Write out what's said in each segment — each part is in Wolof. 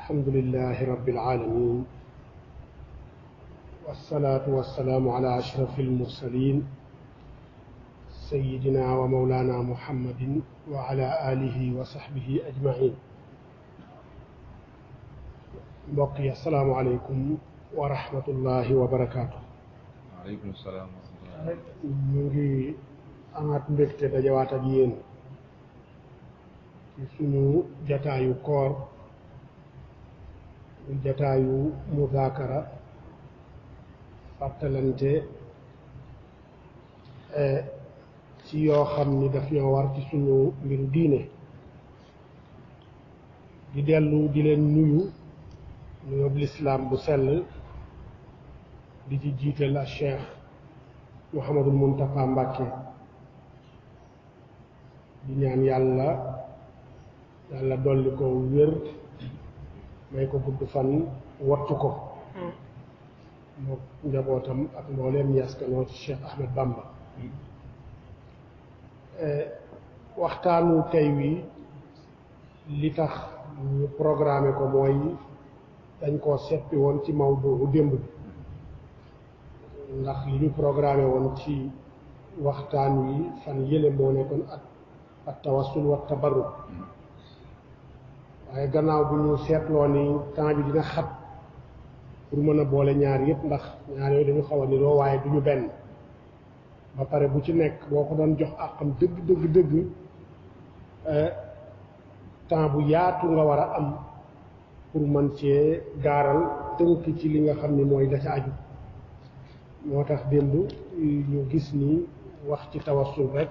الحمد لله رب العالمين والصلاة والسلام على أشرف المرسلين سيدنا ومولانا محمد وعلى آله وصحبه أجمعين. بقي السلام عليكم ورحمة الله وبركاته. وعليكم السلام ورحمة الله. نجي أمات mbégte dajawaat ak yéen ci sunu jataayu koor jataayu muzaakara fàttalante ci yoo xam ni daf ñoo war ci sunu mbiru diine di dellu di leen nuyu nuyoo lislaam bu sell di ci jiital al Cheikh Mouhamadul Muntaqa Mbàkke di ñaan yàlla dolli ko wér may ko gudd fan wattu ko moom njabootam ak mbooleem yaskanoo ci Cheikh Ahmed Bamba. waxtaanu tey wi li tax ñu programmé ko mooy dañ koo seppi woon ci mawdu démb bi ndax li ñu programmé woon ci waxtaan wi fan yële moo nekkoon ak tawassul wa tabarruk waaye gannaaw bu ñu seetloo ni temps bi dina xat pour mën a boole ñaar yëpp ndax ñaar yooyu dañu xaw a niroo waaye du ñu benn ba pare bu ci nekk boo ko doon jox àqam dëgg temps bu yaatu nga war a am pour mën cee gaaral tënk ci li nga xam ni mooy la ca aju moo tax démb ñu gis ni wax ci tawassul rek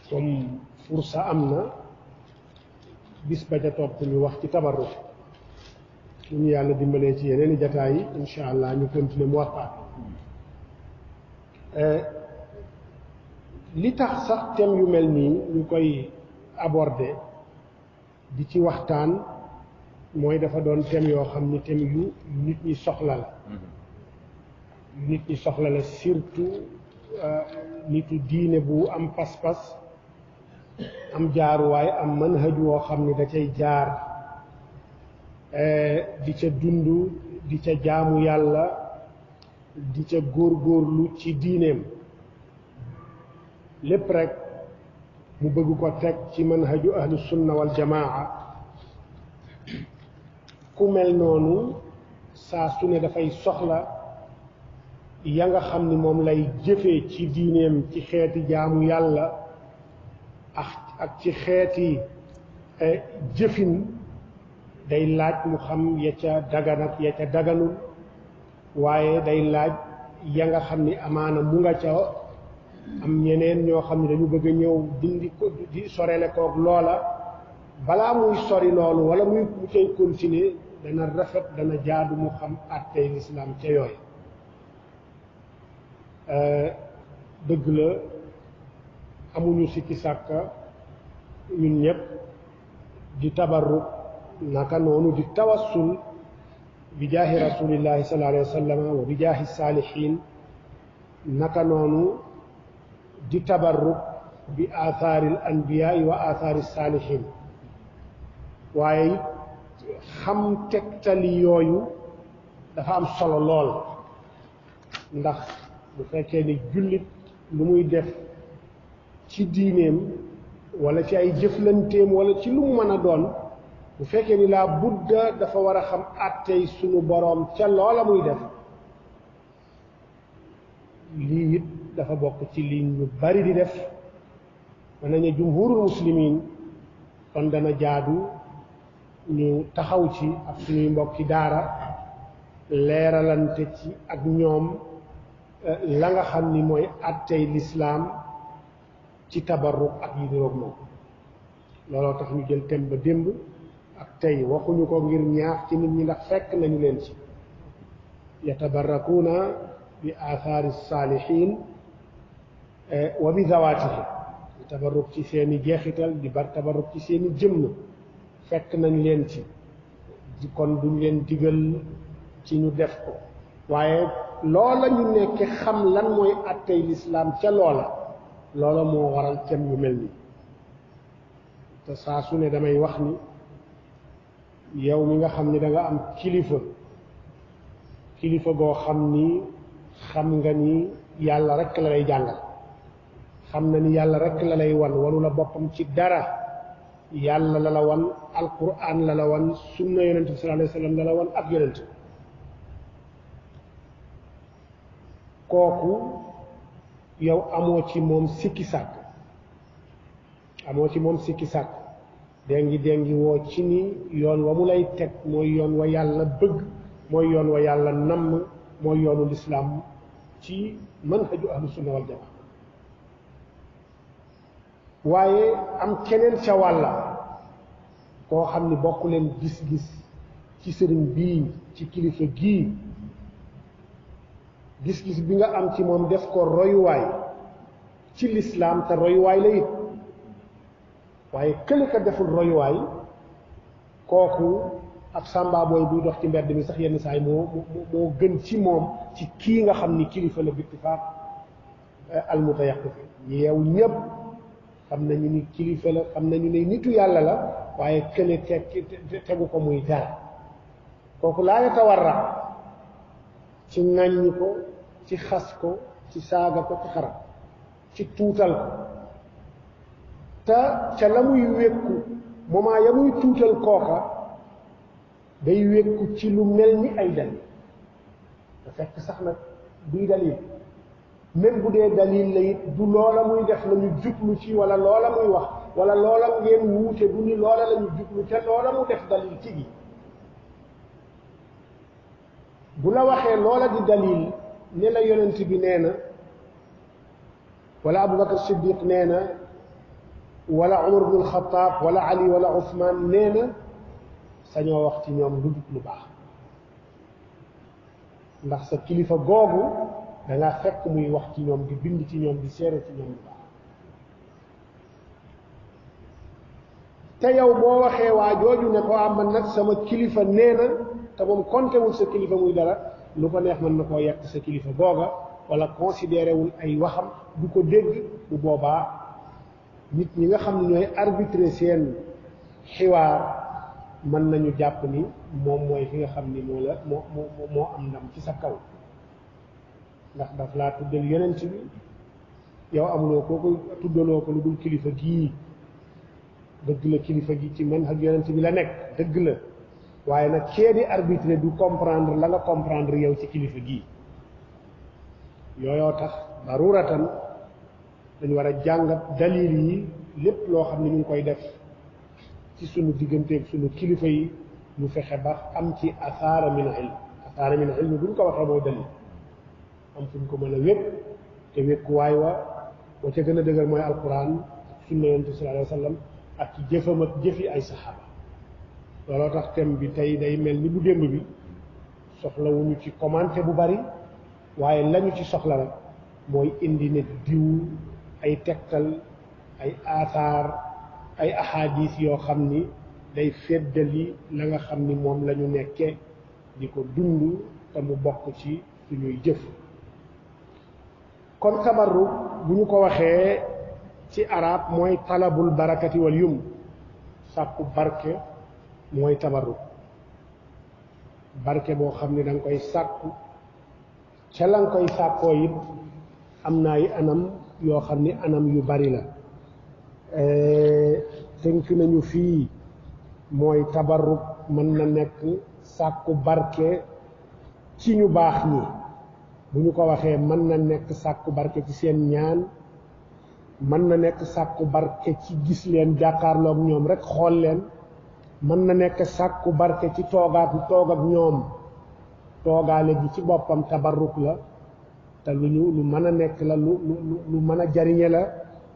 comme fursa am na bis ba ca topp ñu wax ci tabarruk su ñu yàlla dimbalee ci yeneen i jataay yi incha allah ñu continuer mu waxtaan li tax sax thème yu mel nii ñu koy aborder di ci waxtaan mooy dafa doon thème yoo xam ni thème yu nit ñi soxla la nit ñi soxla la surtout nitu diine bu am pas-pas am jaaruwaay am manhaj woo xam ni da cay jaar di ca dund di ca jaamu yàlla di ca góorgóorlu ci diineem lépp rek mu bëgg ko teg ci manhaju ahlu sunna wal jamaa ku mel noonu saa su ne dafay soxla ya nga xam ni moom lay jëfee ci diineem ci xeeti jaamu yàlla ak ci xeeti jëfin day laaj mu xam ya ca dagan ak ya ca daganul waaye day laaj ya nga xam ni amaana mu nga ca am ñeneen ñoo xam ne dañu bëgg a ñëw dindi ko di sorele koog loola balaa muy sori loolu wala muy mu cay continuer dana rafet dana jaadu mu xam àttey lislaam ca yooyu dëgg la amuñu sikki sàkka ñun ñëpp di tabarruk naka noonu di tawassul bi jaahi rasulillahi sallallahu alayhi wa sallam wa bi jaahi saalihin naka noonu di tabarruk bi athaaril anbiyaa wa athaari saalihin waaye xam tegtali yooyu dafa am solo lool ndax bu fekkee ni jullit lu muy def ci diineem wala ci ay jëflanteem wala ci lu mu mën a doon bu fekkee ni laa budda dafa war a xam àttey sunu boroom ca loola muy def lii it dafa bokk ci li ñu bari di def mën nañu jumhurul muslimin kon dana jaadu ñu taxaw ci ak suñuy mbokki daara leeralante ci ak ñoom la nga xam ni mooy àttey lislaam ci tabarruk ak yi niroog moom looloo tax ñu jël thème ba démb ak tey waxuñu ko ngir ñaax ci nit ñi ndax fekk nañu leen ci yatabarrakuuna bi athaari saalihin wa bi zawaatihim di tabarruk ci seeni jeexital di bar tabarruk ci seeni jëmm fekk nañ leen ci kon duñ leen digal ci ñu def ko waaye loola ñu nekke xam lan mooy àttey lislaam ca loola moo waral thème yu mel ni te saa su ne damay wax ni yow mi nga xam ni da nga am kilifa goo xam ni xam nga ni yàlla rek la lay jàngal xam na ni yàlla rek la lay wan wanu la boppam ci dara yàlla la la wan alquran la la wan sunna yonent bi sallallahu alayhi wa sallam la la wan ak yonent kooku yow amoo ci moom sikki sàkk dengi woo ci ni yoon wa mu lay teg mooy yoon wa yàlla bëgg mooy yoon wa yàlla namm mooy yoonu lislaam ci manhaju ahlu sunna wal jamaa waaye am keneen ca wàlla koo xam ni bokk leen gis-gis ci sëriñ bii ci kilifa gii gis-gis bi nga am ci moom def ko royuwaay ci lislaam te royuwaay la it waaye kële ka deful royuwaay kooku ab sàmba booy buy dox ci mbedd mi sax yenn saay moo gën ci moom ci kii nga xam ni kilifa la bittifaaq almutayaqif yeew ñépp xam nañu ni kilifa la xam nañu ne nitu yàlla la waaye kële tegu ko muy dara kooku laa yatawarra ci ŋàññi ko ci xas ko ci saaga ko ci xarab ci tuutal ko te ca la muy wékku moment ya muy tuutal kooka day wékku ci lu mel ni ay dalil te fekk sax nag duy dalil même bu dee dalil la it du loola muy def la ñu jublu ci wala loola muy wax wala loola ngeen wuute du ni loola la ñu jublu te loola mu def dalil ci gi bu la waxee loola di dalil ne la yonent bi nee na wala Abubakar Siddiq nee na wala Umar ibn al-Khattab wala Ali wala Ousmane nee na sañoo wax ci ñoom lu dul lu baax ndax sa kilifa googu da ngaa fekk muy wax ci ñoom di bind ci ñoom di seere ci ñoom lu baax te yow boo waxee waa jooju ne ko am man nag sama kilifa nee na te moom compté wul sa kilifa muy dara lu ko neex mën na koo yekk sa kilifa googa wala considéré wul ay waxam du ko dégg bu boobaa nit ñi nga xam ne ñooy arbitrer seen xiwaar mën nañu jàpp ni moom mooy fi nga xam ni moo am ndam ci sa kaw ndax daf laa tuddal yonent bi yow amuloo kooku tuddaloo ko lu dul kilifa gii dëgg la kilifa gi ci man ak yonent bi la nekk dëgg la waaye nag kee di arbitre du comprendre la nga comprendre yow ci kilifa gii yooyoo tax daruratan dañu war a jàngat dalil yi lépp loo xam ne ñu ngi koy def ci sunu digganteeg sunu kilifa yi ñu fexe ba am ci asaara min ilm buñ ko waxee mooy dalil am fuñ ko mën a wékk te wékkuwaay wa ca gën a dëgër mooy alquran ak sunna yonent bi sallallahu alayhi wa sallam ak ci jëfam ak jëfi ay saxaaba looloo tax thème bi tey day mel ni bu démb bi soxlawuñu ci commenté bu bari waaye lañu ci soxla rek mooy indi ne diw ay tegtal ay asaar ay ahadis yoo xam ni day feddali la nga xam ni moom la ñu nekkee di ko dund te mu bokk ci suñuy jëf kon tabarruk bu ñu ko waxee ci arab mooy talabul barakati wal yum sàkku barke mooy tabarruk barke boo xam ni da nga koy sàkku ca la nga koy sàkkoo it am na ay anam yoo xam ni anam yu bari la tënk nañu fii mooy tabarruk mën na nekk sàkku barke ci ñu baax ñi bu ñu ko waxee mën na nekk sàkku barke ci seen ñaan mën na nekk sàkku barke ci gis leen jàkkaarloog ñoom rek xool leen mën na nekk sàkku barke ci toog ak ñoom toogaale gi ci boppam tabarruk la te lu mën a nekk la lu mën a jariñe la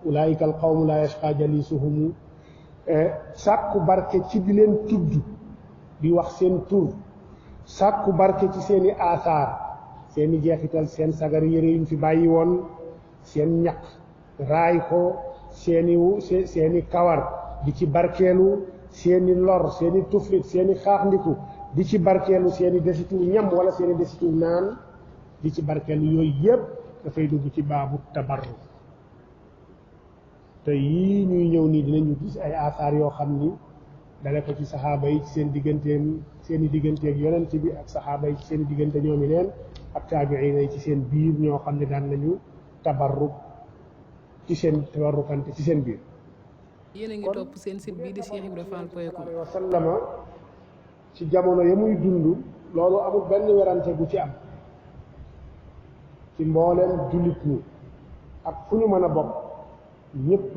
ulaayika al qawmu la yashqa jalisuhum sàkku barke ci di leen tudd di wax seen tur sàkku barke ci seeni aasaar seeni jeexital seen sagar yére yuñ fi bàyyi woon seen ñaq raay ko seeni kawar di ci barkeelu seeni lor seeni tuflit seeni xaaxndiku di ci barkeelu seeni desitu ñam wala seeni desitu naan di ci barkeelu yooyu yépp dafay dugg ci baabu tabarruk te yii ñuy ñëw nii dinañu gis ay asaar yoo xam ni dale ko ci saxaaba yi ci seen digganteeg yonent bi ak saxaaba yi ci seen diggante ñoomi neen ak taabiina yi ci seen biir ñoo xam ne daan nañu tabarrukante ci seen biir. yéen a ngi topp seen site bii di cheikhibrafall.com. wa sallama ci jamono ya muy dund loolu amul benn werante bu ci am ci mbooleem jullit ñi ak fu ñu mën a bokk ñëpp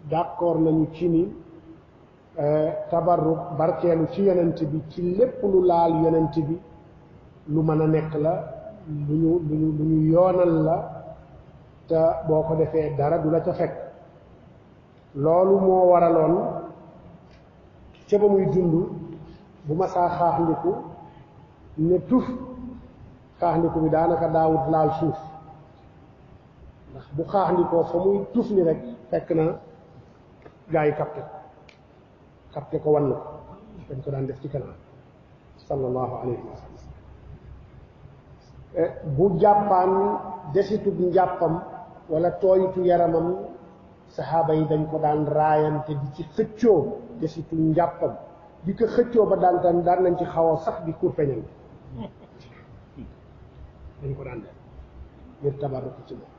d'accord nañu ci ni tabarruk barkeelu ci yonent bi ci lépp lu laal yonent bi lu mën a nekk la lu ñu yoonal la te boo ko defee dara du la ca fekk loolu moo waraloon ca ba muy dund bu ma saa xaaxndiku ne tuf xaaxndiku bi daanaka daawut laal suuf ndax bu xaaxndikoo fa muy tuf ni rek fekk na gaa yi capté ko wann ko dañ ko daan def ci kanam sallallahu alayhi wa sallam bu jàppaan desitub njàppam wala tooyitu yaramam saxaaba yi dañ ko daan raayante di ci xëccoo desitu njàppam di ko xëccoo ba daan nañ ci xaw a sax di kurpeñal dañ ko daan def ngir tabarruku ci moom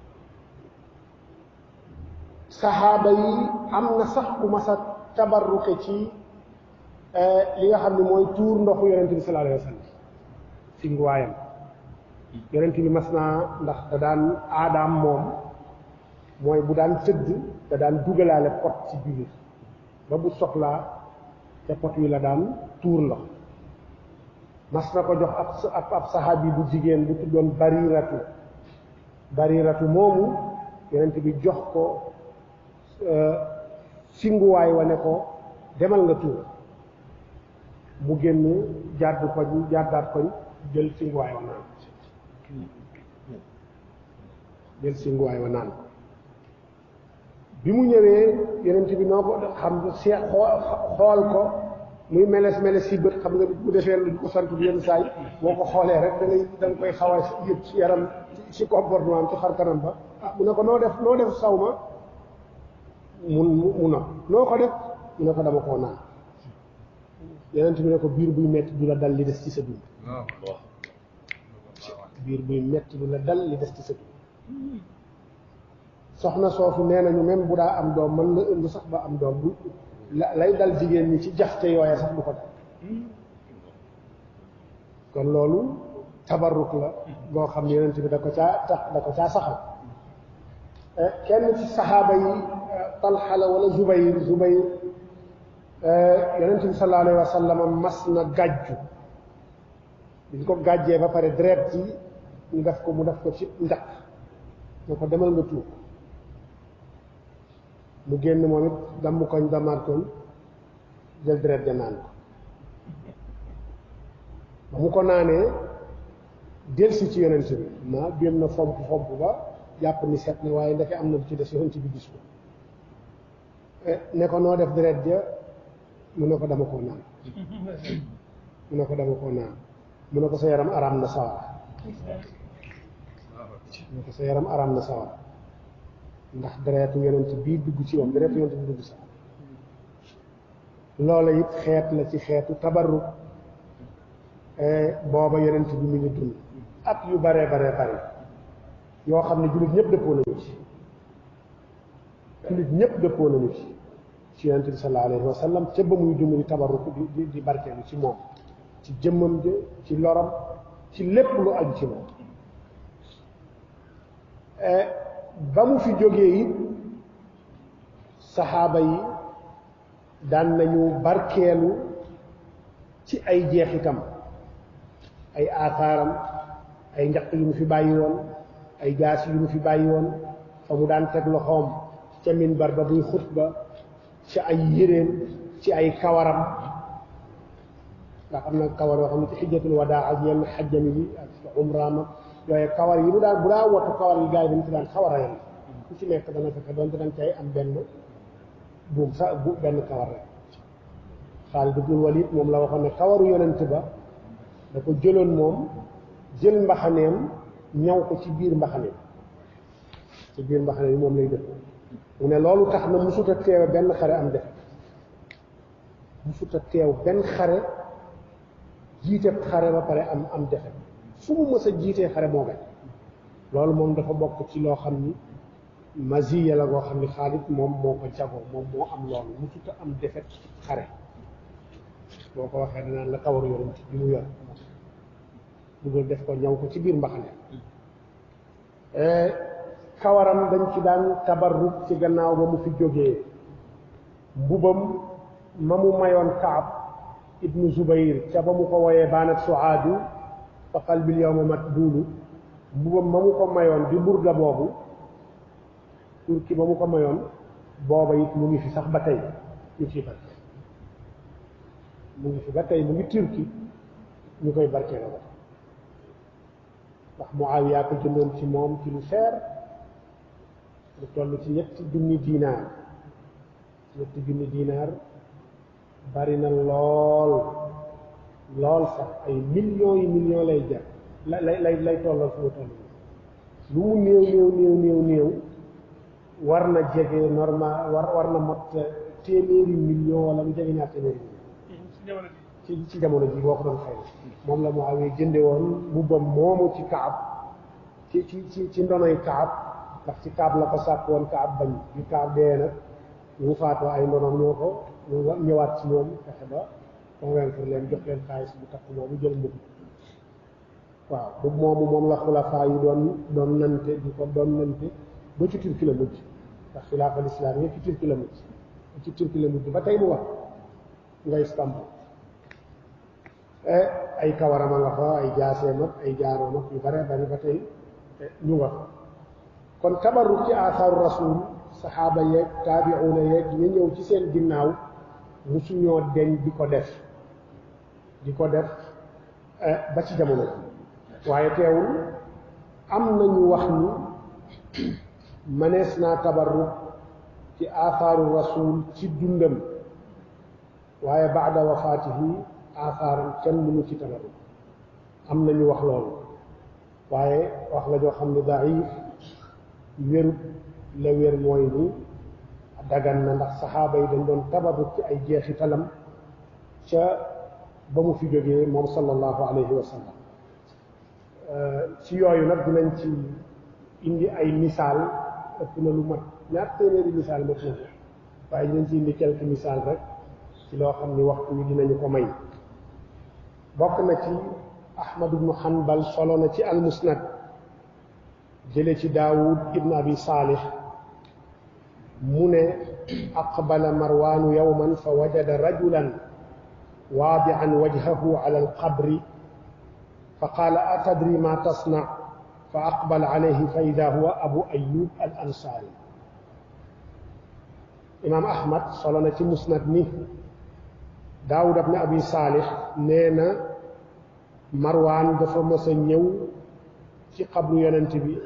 saxaaba yi am na sax ku mas a tabarruke ci li nga xam ne mooy tuur ndoxu yonente bi sallallahu alayhi wa sallam ci nguwaayam yonente bi mas naa ndax da daan aadaam moom mooy bu daan tëdd da daan dugalaale pot ci biir ba bu soxlaa te pot wi la daan tuur ndox mas na ko jox ab saxaabi bu jigéen bu tuddoon bariratu moomu yonente bi jox ko singuwaay wane ko demal nga tuur mu génn jàddaat koñ jël singuwaay wa naan bi mu ñëwee yonent bi noo ko xam xool ko muy meles si bët xam nga bu defee lu ko sant yenn saay boo ko xoolee rek da nga koy xaw a yëg ci yaram ci comportement ci xar kanam ba mu ne ko noo def saw ma mu noo ko def mu ne ko dama koo naan yonent bi ne ko biir buy metti du la dal li des ci sa dund biir buy metti du la dal li des ci sa dund soxna soosu nee nañu même bu daa am doom mën na ëmb sax ba am doom bu lay dal jigéen ñi ci jaxte yooya sax du ko dal kon loolu tabarruk la boo xam ne yonent bi da ko caa saxal kenn ci saxaaba yi Talha la wala Zubayr yonent bi sallallahu alayhi wa sallam mas na gàjju biñ ko gàjjee ba pare deret ji mu def ko ci njaq ne ko demal nga tuur mu génn moom it damm koñ damartoon jël deret ja naan ko ba mu ko naanee delsi ci yonent bi ma jéem na fomp ba jàpp ni set na waaye ndeke am na lu ci des yonent bi gis ko ne ko noo def deret ja mu ne ko dama koo naan mu ne ko sa yaram araam na sawara ndax deretu yonent bii dugg ci moom deretu yonent bi dugg sax loola it xeet la ci xeetu tabarruk booba yonent bi mu ngi dund at yu bare yoo xam ne jullit ñëpp dëppoo nañu ci yonent bi sallallahu alayhi wa sallam ca ba muy dund di tabarruk di barkeelu ci moom ci jëmmam ja ci loram ci lépp lu aju ci moom ba mu fi jógee it saxaaba yi daan nañu barkeelu ci ay jeexitam ay aataaram ay njaq yu mu fi bàyyi woon ay gaas yu mu fi bàyyi woon fa mu daan teg loxoom ca minbar ba buy xutba ci ay yéreem ci ay kawaram ndax am na kawar yoo xam ne ci xijjatul wadaa ak yenn xajjami yi ak umraam ak yooyu kawar yi bu daa wattu kawar yi gars yi dañ ci daan xawar a yem ku ci nekk dana fexe doon danañ cay am benn buum sax benn kawar rek Xaalid ibnul Walid moom la waxoon ne kawaru yonent ba da ko jëloon moom jël mbaxaneem ñaw ko ci biir mbaxaneem moom lay def mu ne loolu tax na musuta teewe benn xare am def bu futa teew benn xare jiite xare ba pare am defet fu mu mës a jiitee xare moo gañ loolu moom dafa bokk ci loo xam ni maziya la goo xam ni Xaalid moom moo ko jagoo moom moo am loolu mu futa am defet ci xare boo ko waxee danaan la kawaru yonent bi mu yor dugal def ko ñaw ko ci biir mbaxane kawaram dañ ci daan tabarruk ci gannaaw ba mu fi jógee mbubam ma mu mayoon Kaab ibnu Zubayr ca ba mu ko woyee baanat suaadu fa qalbil yawma matbuulu mbubam ma mu ko mayoon di burda boobu turki ba mu ko mayoon booba it mu ngi fi sax ba tey ñu ciy barke mu ngi fi ba tey mu ngi turki ñu koy barke la wax ndax Muawiya ko jëndoon ci moom ci lu seer lu toll ci ñetti junni diinaar bari na lool sax ay millions yi millions lay jar lay tollal fu mu toll lu mu néew war na jege normal war na mot téeméeri million wala mu jege ñaar téeméeri million ci jamono ji boo ko doon xëy moom la Muawiya jënde woon mbubbam moomu ci Kaab ci ndonoy Kaab ndax ci Kaab la ko sàkk woon Kaab bañ bi Kaab dee nag mu faatoo ay ndonoom ñoo ko ñëwaat ci ñoom fexe ba convaincre leen jox leen xaalis bu takk moomu jël mbubb waaw mbubb moomu moom la xulafaa yi doon nante di ko doon nante ba ci Turki la mujj ndax xilaafal islaam yi ci Turki la mujj ba tey mu wax nga Istanbul ay kawarama nga fa ay jaaseem ak ay jaaroom ak yu bare bari ba tey ñu nga fa kon tabarruk ci athaaru rasul saxaaba yeeg taabiuuna yeeg ñu ñëw ci seen ginnaaw musuñoo deñ di ko def ba ci jamono waaye teewul am nañu wax ni mënees naa tabarruk ci athaaru rasul ci dundam waaye baada wafaatihi athaaram kenn mënu ci tabarruk am nañu wax loolu waaye wax la joo xam ne daif wérut la wér mooy ni dagan na ndax saxaaba yi dañ doon tabarruk ci ay jeexitalam ca ba mu fi jógee moom sallallahu alayhi wa sallam ci yooyu nag dinañ ci indi ay misaal ëpp na lu mat ñaar téeméeri misaal mat na ko waaye dinañ ci indi quelques misaal rek ci loo xam ni waxtu wi dinañu ko may bokk na ci Ahmad ibnu Hanbal solo na ci al-Musnad jële ci Daawud ibn Abi Salih mu ne aqbala Marwaanu yawman fa wajada rajulan waadi'an wajhahu ala al-qabri fa qaala atadri ma tasna' fa aqbala alayhi fa idaa huwa Abu Ayyub al-Ansaari. Imaam Ahmad solo na ci Musnad ni Daawud ibn Abi Salih nee na Marwaan dafa mës a ñëw ci xabru yonent bi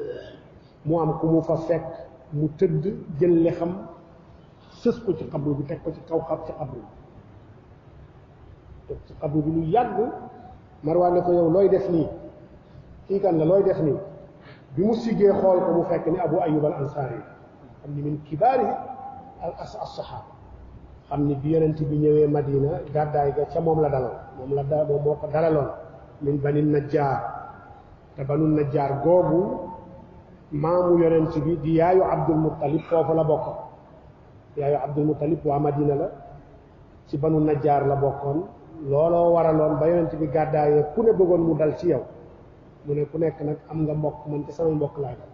mu am ku mu fa fekk mu tëdd jël lexam sës ko ci xabru bi teg ko ci kaw ci xabru bi teg ci xabru bi lu yàgg Marwaan ne ko yow looy def nii kii kan la looy def nii bi mu siggee xool ko mu fekk ni Abu Ayyub al Ansaari xam ni min kibaari as-sahaaba xam ni bi yonent bi ñëwee Madina gàddaay ga ca moom la daloon moom moo ko dalaloon min bani Najjaar te banu Najjaar googu maamu yonent bi di yaayu Abdul Muttalib foofu la bokkoon yaayu Abdul Muttalib waa Madina la ci banu Najjaar la bokkoon looloo waraloon ba yonent bi gàddaayee ku ne bëggoon mu dal ci yow mu ne ku nekk nag am nga mbokk man te samay mbokk laay dal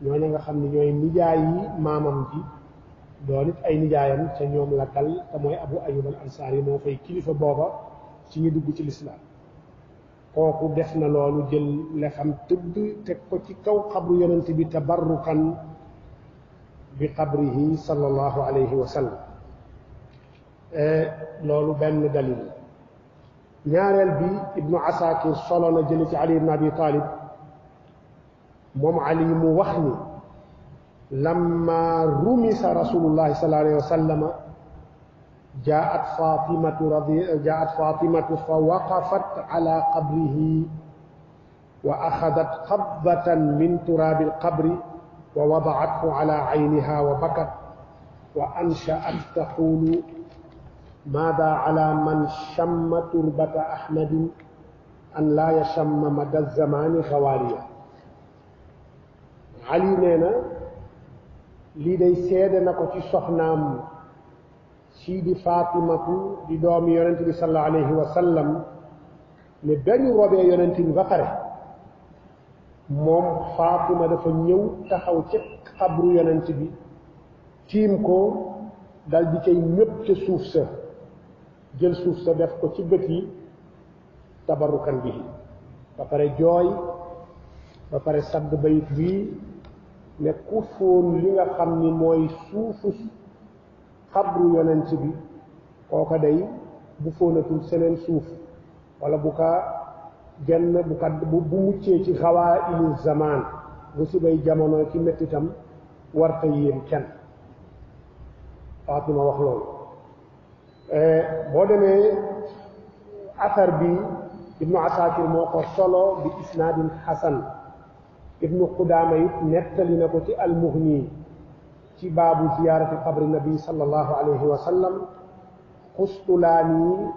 ñooñu nga xam ne ñooy nijaay yi maamam ji doon it ay nijaayam ca ñoom la dal te mooy Abu Ayyub al Ansaari moo fay kilifa booba ci ñu dugg ci lislaam kooku def na loolu jël lexam tëdd teg ko ci kaw xabru yonent bi tabarrukan bi qabrihi sallallahu alayhi wa sallam loolu benn dalil ñaareel bi Ibnu Asakir solo na jële ci Ali ibn Abi Talib moom Ali mu wax ni lamma rumisa rasulullahi sallallahu alayhi wa sallam jaa'at Fatimatu fa waqafat ala qabrihi wa axadat qabdatan min turaabil qabri wa wada'athu ala ayniha wa bakat wa ansha'at taqulu maada ala man shamma turbata ahmadin an laa yashamma mada zamani xawaaliya ali nee na lii day seede na ko ci soxnaam sii di fatimatu di doomi yonent bi sallallahu alayhi wa sallam ne dañu robee yonent bi ba pare moom fatima dafa ñëw taxaw ci xabru yonent bi tiim ko dal di cay ñëpp ca suuf sa jël suuf sa def ko ci bët yi tabarukan bi ba pare jooy ba pare sadd bayit bii ne ku fóon li nga xam ni mooy suufu xabru yonent bi kooka day bu fóonatul seneen suuf wala bu ka genn bu muccee ci xawaa ili zaman bu sibay jamono ci mettitam warta yéem kenn Fatima wax loolu boo demee asar bi ibnu asakir moo ko solo bi isnaadin xasan ibnu qudaama it nettali na ko ci almuhni ci baabu ziyaarati qabri nabi sallallahu alayhi wa sallam xustulaani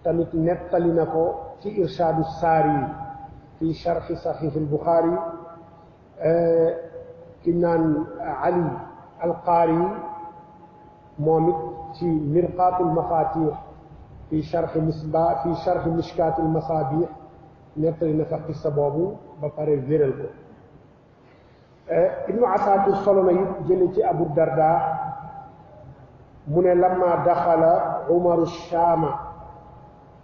tamit nettali na ko ci irshaadu saari fi sharxi saxiix albuxaari ki naan ali alqaari moom it ci mirqaatul mafatih fi sharxi mishkaatil masaabih nettali na fa qissa boobu ba pare wéral ko ibnu asakir solo na it jële ci abu darda mu ne lamma daxala umaru shaama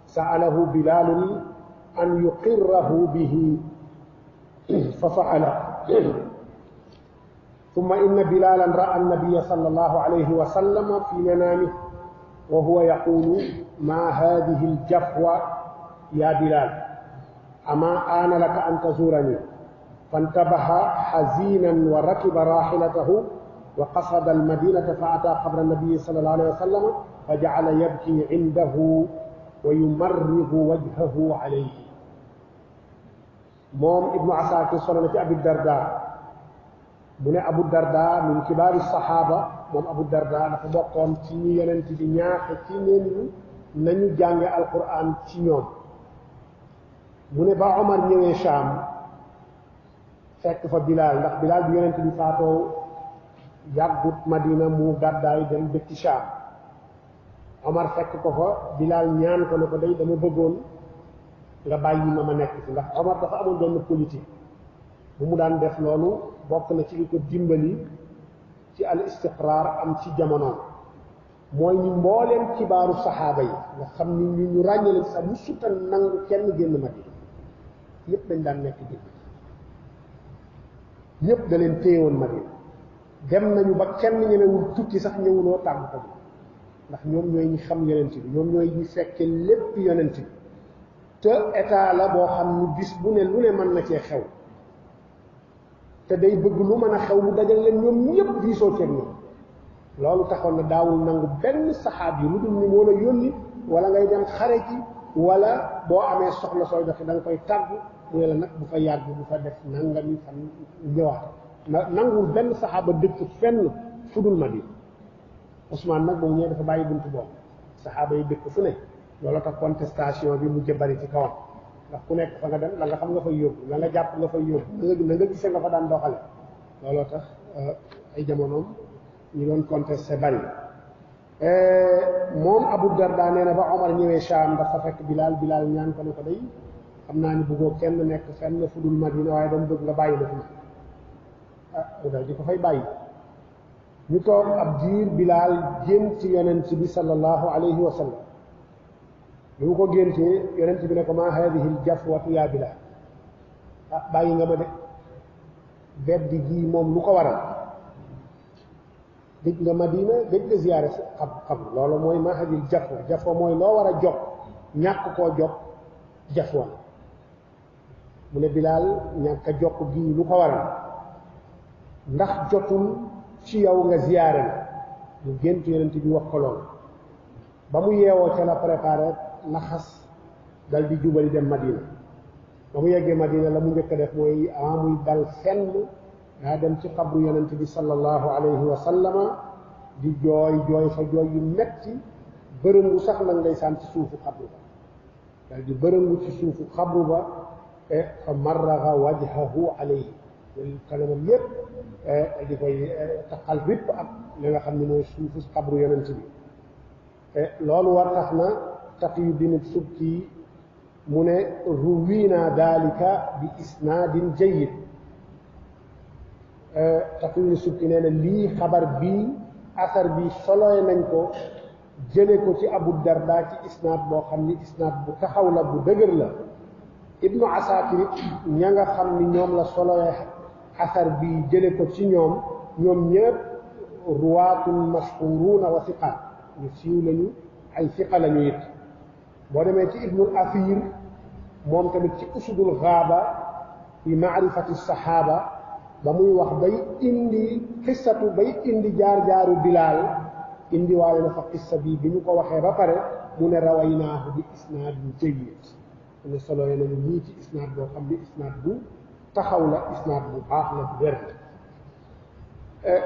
sa'alahu bilalun an yuqirrahu bihi fa fa'ala ثم إن بلالا رأى النبي صلى الله عليه وسلم في منامه وهو يقول ما هذه الجفوة يا بلال أما آن لك أن تزورني فانتبه حزينا وركب راحلته وقصد المدينة فأتى قبر النبي صلى الله عليه وسلم فجعل يبكي عنده ويمرغ وجهه عليه موم ابن عساكر صلى أبي الدرداء mu ne abu darda min kibaari saxaaba moom abu darda dafa bokkoon ci ñu yonent bi ñaaxe ci neen nañu jànge alquran ci ñoom mu ne ba omar ñëwee Shaam fekk fa bilaal ndax bilaal bi yonent bi faatoo yàggut madina mu gàddaay dem dëkki Shaam omar fekk ko fa bilaal ñaan ko ne ko day dama bëggoon nga bàyyi ma nekk ci ndax omar dafa amoon benn politique bu mu daan def loolu bokk na ci li ko dimbali ci al istiqraar am ci jamono mooy ñu mbooleem kibaaru saxaaba yi nga xam ni ñu ràññale sax mu suta nangu kenn génn Madina ñëpp dañ daan nekk génn ñëpp da leen téyewoon Madina dem nañu ba kenn ñemewul tukki sax ñëwuloo tàgg ko ndax ñoom ñooy ñi xam yonent bi ñoom ñooy ñi fekke lépp yonent bi te état la boo xam ni bis bu ne lu ne mën na cee xew te day bëgg lu mën a xew mu dajal leen ñoom ñëpp diisoo ceeg ñoom loolu taxoon na daawul nangu benn saxaab yi lu dul ni moo la yónni wala ngay dem xare ji wala boo amee soxla sooy doxi da nga koy tàgg mu ne la nag bu fa yàgg bu fa def nangami fan ñëwaat nanguwul benn saxaaba dëkk fenn fu dul Madina Ousmane nag ba mu ñëwee dafa bàyyi buntu boobu saxaaba yi dëkk fu ne loolu tax contestation bi mu jëbari ci kawam ndax ku nekk fa nga dem la nga xam nga fay yóbbu la nga jàpp nga fay yóbbu na nga gisee nga fa daan doxale looloo tax ay jamonoom ñu doon contesté bari moom Abu Darda nee na ba Omar ñëwee Shaam dafa fekk Bilaal ñaan ko ne ko day xam naa ni bëggoo kenn nekk fenn fu dul Madina waaye dama bëgg nga bàyyi la fi mu dal di ko fay bàyyi ñu toog ab diir Bilaal gént ci yonent bi sallallahu alayhi wa sallam bi mu ko géntee yonent bi ne ko maa haadihi ljafwatu yaa Bilaal bàyyi nga ma de beddi gii moom lu ko waral dëj nga Madina dëj nga ziyaare xam loolu mooy maa haadihi jafwa mooy loo war a jog ñàkk koo jog jafwa mu ne Bilaal ñàkk a jokk gii lu ko waral ndax jotul ci yow nga ziyaare la mu gént yonent bi wax ko loolu ba mu yeewoo ca la préparé laxas dal di jubali dem Madina ba mu yeggee Madina la mu njëkk a def mooy muy dal fenn daa dem ci xabru yonent bi sallallahu alayhi wa sallama di jooy fa jooy yu metti bërëngu sax nag ndeysaan ci suufu xabru ba daal di bërëngu ci suufu xabru ba fa marraga wajhahu alayhi loolu kanamam yépp di koy taxal ripp ak li nga xam ne mooy suufu xabru yonent bi loolu war tax na Taqiyuddin Subki mu ne ruwina dalika bi isnaadin jayyid Taqiyuddin Subki nee na lii xabar bii asar bi soloy nañ ko jële ko ci Abu Darda ci isnaad boo xam ni isnaad bu taxaw la bu dëgër la Ibnu Asakir ña nga xam ni ñoom la soloy asar bi jële ko ci ñoom ñëpp ruwaatun mashhuruuna wa siqaat ñu siiw lañu ay siqa lañu it boo demee ci Ibnul Athir moom tamit ci usudul gaaba fi maarifati saxaaba ba muy wax bay indi xissatu bay indi jaar-jaaru Bilaal indi waale na fa xissa bi ñu ko waxee ba pare mu ne rawaynaahu bi isnaadin jayyid mu ne solo nañu lii ci isnaad boo xam ne isnaad bu taxaw la isnaad bu baax la bu wér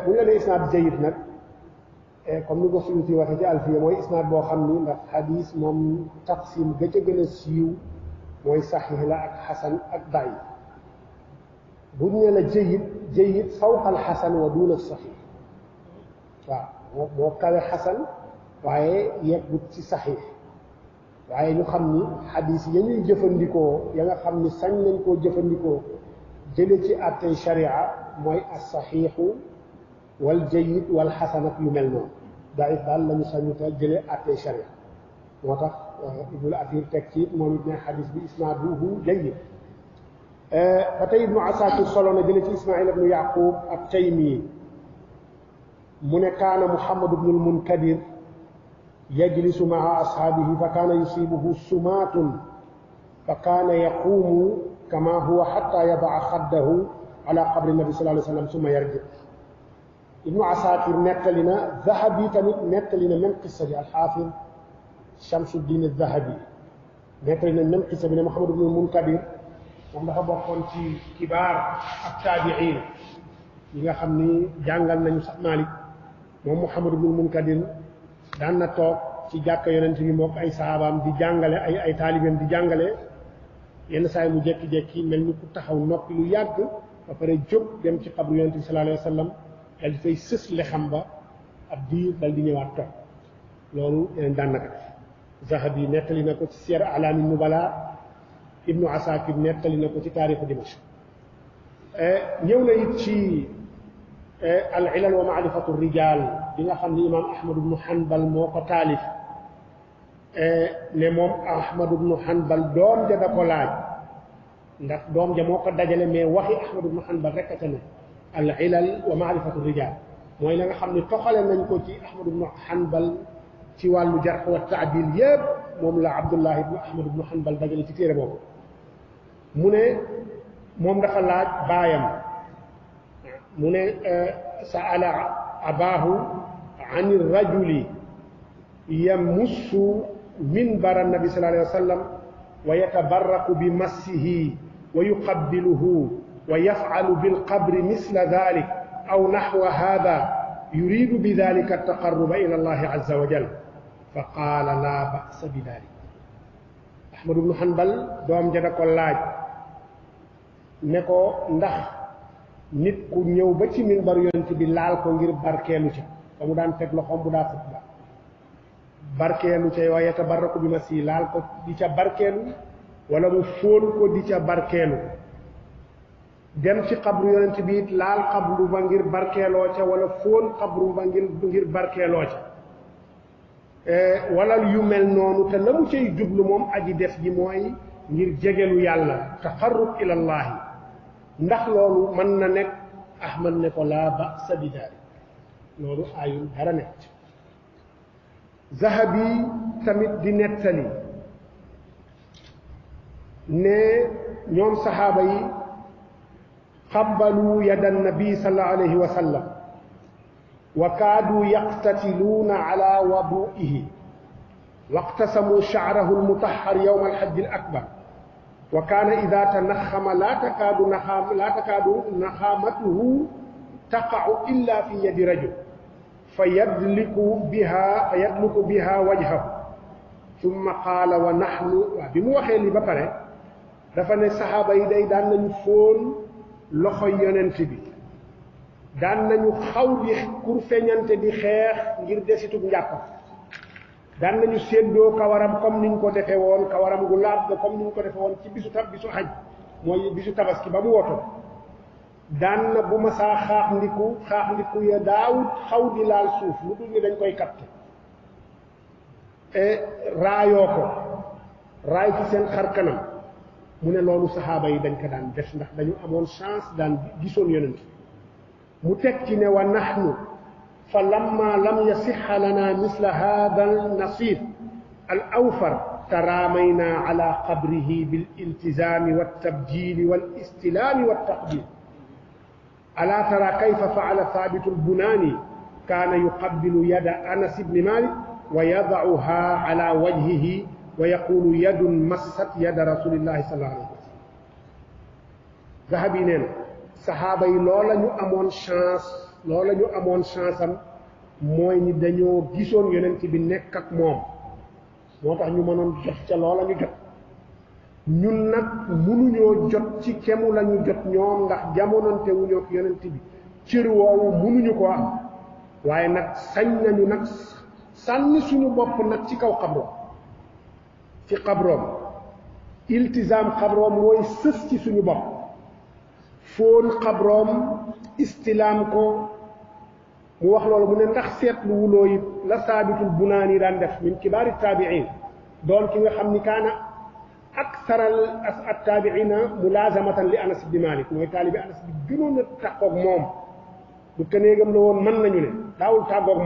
bu ñu la nee isnaad jayyid nag comme ni ko Suyuti waxee ci Alfiya mooy isnaad boo xam ni ndax xadiis moom taqsim ga ca gën a siiw mooy saxiix la ak xasan ak daif bu ñu nee la jayyid fawqa al xasan wa duuna saxiix waaw moo kawe xasan waaye yeggut ci saxiix waaye ñu xam ni xadiis ya ñuy jëfandikoo ya nga xam ni sañ nañ koo jëfandikoo jële ci àttey sharia mooy as saxiixu wal jayyid wal xasan ak yu mel noonu daif daal la ñu sañu te jële àttey sharia moo tax Ibnul Athir teg ci moom it ne xadis bi isnaaduhu jayyid ba tey Ibnu Asakir solo na jële ci Ismail ibnu Yaqub ak Taymi mu ne kaana Muhammad ibnul Munkadir yajlisu maa ashaabihi fa kaana yusiibuhu sumaatun fa kaana yaquumu kama huwa xatta yadaa xaddahu ala qabri nabi sallallahu alayhi wa sallam summa yarji Ibnu Asakir nettali na Zahabi tamit nettali na même qissa bi alxaafid Shamsuddin Zahabi nettali na même qissa bi ne Muhammad ibnul Munkadir moom dafa bokkoon ci kibaar ak taabiin yi nga xam ni jàngal nañu sax Maalik moom Muhammad ibnul Munkadir daan na toog ci jàkka yonent bi mook ay sahabaam di jàngale ay taalibeem di jàngale yenn saa yi mu jékki-jékki mel ni ku taxaw noppi lu yàgg ba pare jóg dem ci xabru yonent bi sallallahu alayhi wa sallam dal di fay sës le xam ba ab diir dal di ñëwaat toog loolu yeneen daan na ko def Zahabi nettali na ko ci Siyar A'laami Nubala Ibnu Asakir nettali na ko ci taarixu Dimashq ñëw na it ci al ilal wa maarifatu rijaal bi nga xam ne imaam Ahmad ibnu Hanbal moo ko taalif ne moom Ahmad ibnu Hanbal doom ja da ko laaj ndax doom ja moo ko dajale mais waxi Ahmad ibnu Hanbal rek a ca ne al ilal wa maarifatu rijaal mooy la nga xam ne toxale nañ ko ci Ahmad ibnu Hanbal ci wàllu jarh wa taadil yëpp moom la Abdullah ibnu Ahmad ibnu Hanbal dajale ci téere boobu mu ne moom dafa laaj baayam mu ne sa'ala abaahu an rajuli yamussu minbara nabi sallallahu alayhi wa sallam wa yatabarraku bi massihi wa yuqabbiluhu wa yaf'alu bil qabri misla dhalik aw nahwa hadha yuridu bi dhalika at-taqarruba ila Allah azza wa jalla fa qaala laa ba'sa bi dhalik Ahmad ibnu Hanbal doom ja da ko laaj ne ko ndax nit ku ñëw ba ci minbar yonent bi laal ko ngir barkeelu ca ba mu daan teg loxoom bu daa xutba barkeelu ca waaye tabarraku bi masi laal ko di ca barkeelu wala mu fóon ko di ca barkeelu dem ci xabru yonent bi it laal xabru ba ngir barkeeloo ca wala fóon xabru ba ngir barkeeloo ca wala yu mel noonu te la mu cay jublu moom aji def ji mooy ngir jegelu yàlla taqarrub ilallahi ndax loolu mën na nekk Ahmad ne ko laa ba'sa bi daalik loolu ayul dara nekk Zahabi tamit di nettali ne ñoom saxaaba yi qabbalu yada nabi sallallahu alayhi wa sallam wa kaadu yaqtatiluuna ala wadu'ihi waqtasamu sha'rahu al-mutahhar yawma al-hajj al-akbar wa kaana idaa tanaxxama laa takaadu naxaamatuhu taqa'u illaa fi yadi rajul fa yadliku biha wajhahu summa qaala wa nahnu waaw bi mu waxee li ba pare dafa ne saxaaba yi day daan nañu fóon loxo yonent bi daan nañu xaw di kur feñante di xeex ngir desitub njàpp daan nañu séddoo kawaram comme niñ ko defee woon kawaram gu laab ga comme niñ ko defee woon ci bisu xaj mooy bisu tabaski ba mu woto daan na bu ma saa xaax ndiku ya daawut xaw di laal suuf lu dul ni dañ koy capté raayoo ko raay ci seen xar kanam mu ne loolu saxaaba yi dañ ko daan def ndax dañu amoon chance daan gisoon yonent mu teg ci ne wa nahnu fa lamma lam yasixa lana misla hada al nasib al awfar taraamayna ala qabrihi bil iltizami waltabjili wal istilaami waltaqbil ala tara kayfa faala thabitu lbunaani kaana yuqabbilu yada anas ibni malik wa yadacuha ala wajhihi wa yaqulu yadun massat yada rasulillahi sallallahu alayhi wa sallam Zahabi nee na saxaaba yi loola ñu amoon chance am mooy ni dañoo gisoon yonent bi nekk ak moom moo tax ñu mënoon jot ca loola ñu jot ñun nag mënuñoo jot ci kemu la ñu jot ñoom ndax jamononte wuñu ak yonent bi cër woowu mënuñu ko am waaye nag sañ nañu nag sànni suñu bopp nag ci kaw xabroom ci xabroom iltizaam xabroom mooy sës ci suñu bopp fóon xabroom istilaam ko mu wax loolu mu ne ndax seetlu wuloo it la saabitul bunaani daan def min kibaari taabiin doon ki nga xam ni kaana aksara at taabiina mulaazamatan li anas ibni malik mooy taalibi anas bi gënoon a tàggoog moom bu ko néegam la woon mën nañu ne daawul tàggoog